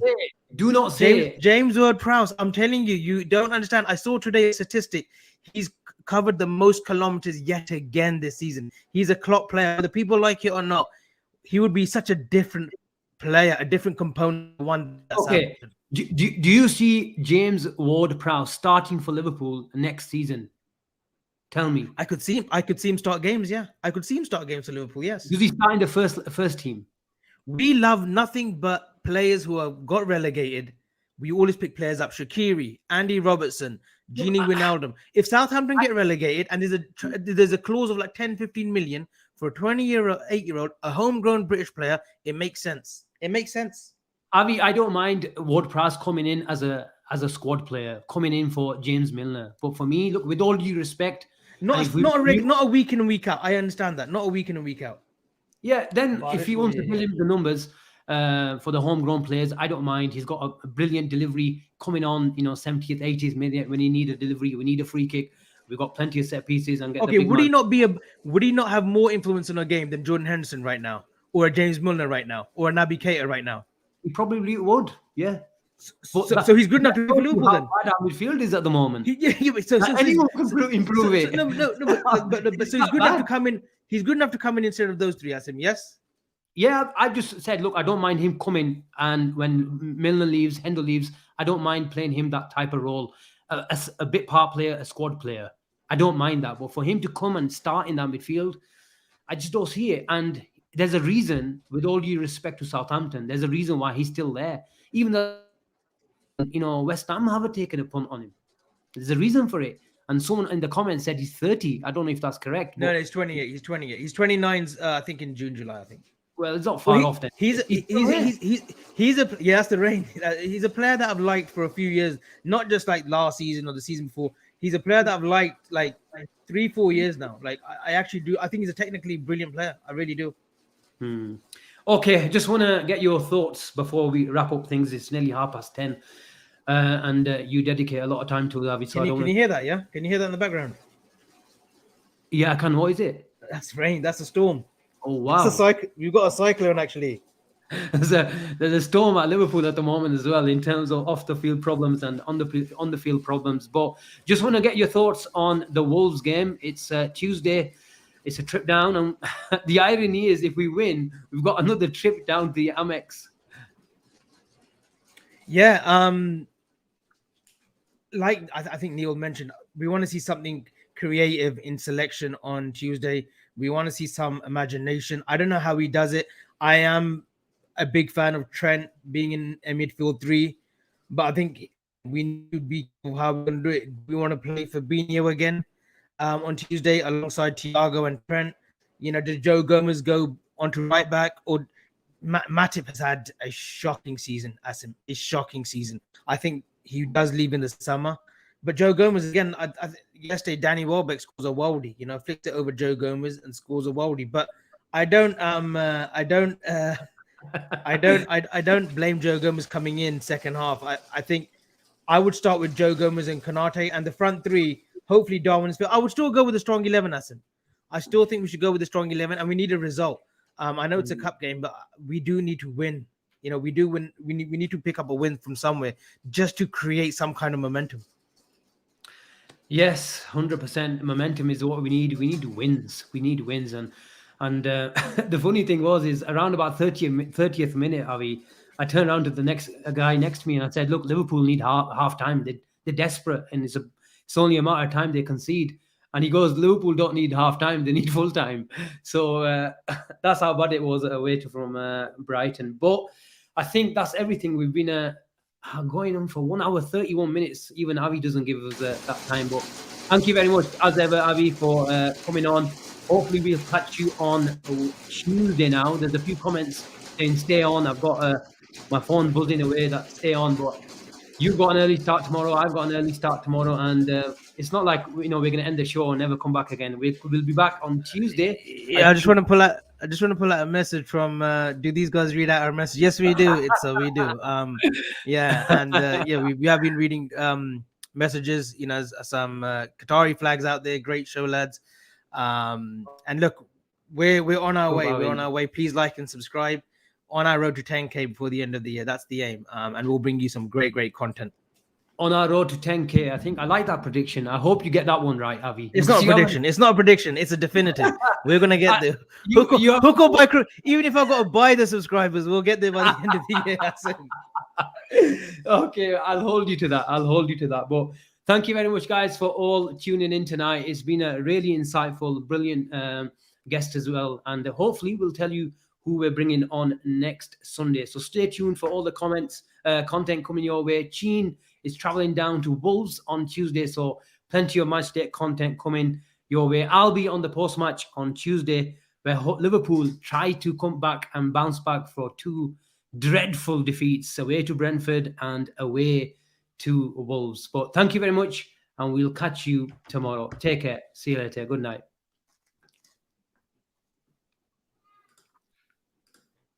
Do not say it. James Ward-Prowse. I'm telling you, you don't understand. I saw today a statistic. He's covered the most kilometers yet again this season. He's a Klopp player. Whether people like it or not, he would be such a different player, a different component. Okay. Do you see James Ward-Prowse starting for Liverpool next season? Tell me. I could see him start games. Yeah, I could see him start games for Liverpool. Yes. Does he start in the first team? We love nothing but players who have got relegated. We always pick players up: Shaqiri, Andy Robertson, Gini Wijnaldum. If Southampton get relegated and there's a clause of like 10, 15 million for a 8-year-old, a homegrown British player, it makes sense. It makes sense. Avi, I don't mind Ward-Prowse coming in as a squad player, coming in for James Milner. But for me, look, with all due respect, not a week in and week out. I understand that. Not a week in and week out. Yeah, then if he wants to fill in the numbers for the homegrown players, I don't mind. He's got a brilliant delivery coming on, 70th, 80th minute when he need a delivery, we need a free kick. We've got plenty of set pieces and get the big would he not have more influence in our game than Jordan Henderson right now, or a James Milner right now, or a Naby Keita right now? He probably would, yeah. So he's good enough to play Liverpool then. How our midfield is at the moment. So anyone can improve it. No, but so he's good enough to come in. He's good enough to come in instead of those 3, Asim. Yes. Yeah, I just said, look, I don't mind him coming, and when Milner leaves, Hendo leaves, I don't mind playing him that type of role, a bit part player, a squad player. I don't mind that, but for him to come and start in that midfield, I just don't see it. And there's a reason, with all due respect to Southampton, there's a reason why he's still there. Even though, West Ham have taken a punt on him. There's a reason for it. And someone in the comments said he's 30. I don't know if that's correct. No, he's 28. He's 28. He's 29. I think in June, July. I think. Well, it's not far off then. He's a that's the rain. He's a player that I've liked for a few years, not just like last season or the season before. He's a player that I've liked like 3-4 years now. Like I actually do. I think he's a technically brilliant player. I really do. Okay, just want to get your thoughts before we wrap up things. It's nearly 10:30. And you dedicate a lot of time to that. So can you hear that? Yeah, can you hear that in the background? Yeah, I can. What is it? That's rain. That's a storm. Oh wow! You've got a cyclone actually. There's a storm at Liverpool at the moment as well in terms of off the field problems and on the field problems. But just want to get your thoughts on the Wolves game. It's Tuesday. It's a trip down, and the irony is, if we win, we've got another trip down to the Amex. Yeah. Like I think Neil mentioned, we want to see something creative in selection on Tuesday. We want to see some imagination. I don't know how he does it. I am a big fan of Trent being in a midfield 3, but I think we need to be how we're going to do it. We want to play Fabinho again on Tuesday alongside Thiago and Trent. Does Joe Gomez go onto right back, or Matip has had a shocking season? A shocking season. I think he does leave in the summer, but Joe Gomez again. Yesterday, Danny Welbeck scores a worldie. Flicked it over Joe Gomez and scores a worldie. But I don't blame Joe Gomez coming in second half. I think I would start with Joe Gomez and Konate, and the front 3. Hopefully, Darwin is fit. I would still go with a strong 11, Asim. I still think we should go with a strong 11, and we need a result. I know it's a cup game, but we do need to win. We do win. We need to pick up a win from somewhere just to create some kind of momentum. Yes, 100% momentum is what we need. We need wins. We need wins. And the funny thing is around about 30th minute, Avi, I turned around to the guy next to me and I said, look, Liverpool need half time. They're desperate, and it's only a matter of time they concede. And he goes, Liverpool don't need half time, they need full time. So that's how bad it was away from Brighton. But I think that's everything. We've been going on for 1 hour 31 minutes. Even Avi doesn't give us that time. But thank you very much, as ever, Avi, for coming on. Hopefully we'll catch you on Tuesday now. There's a few comments saying stay on. I've got my phone buzzing away that stay on, but you've got an early start tomorrow. I've got an early start tomorrow, and it's not like we're going to end the show and never come back again. We'll be back on Tuesday. Yeah, I just want to pull out a message from. Do these guys read out our message? Yes, we do. We do. Yeah, and we have been reading messages. Some Qatari flags out there. Great show, lads. And look, we're on our way. We're on our way. Please like and subscribe. On our road to 10K before the end of the year. That's the aim. And we'll bring you some great content. On our road to 10K, I think I like that prediction. I hope you get that one right, Avi. It's not a prediction. It's not a prediction. It's a definitive. We're going to get there. Hook up by crew. Even if I've got to buy the subscribers, we'll get there by the end of the year. Okay, I'll hold you to that. But thank you very much, guys, for all tuning in tonight. It's been a really insightful, brilliant guest as well. And hopefully we'll tell you who we're bringing on next Sunday. So stay tuned for all the content coming your way. Cheen is traveling down to Wolves on Tuesday, so plenty of matchday content coming your way. I'll be on the post-match on Tuesday, where Liverpool try to come back and bounce back for 2 dreadful defeats, away to Brentford and away to Wolves. But thank you very much, and we'll catch you tomorrow. Take care. See you later. Good night.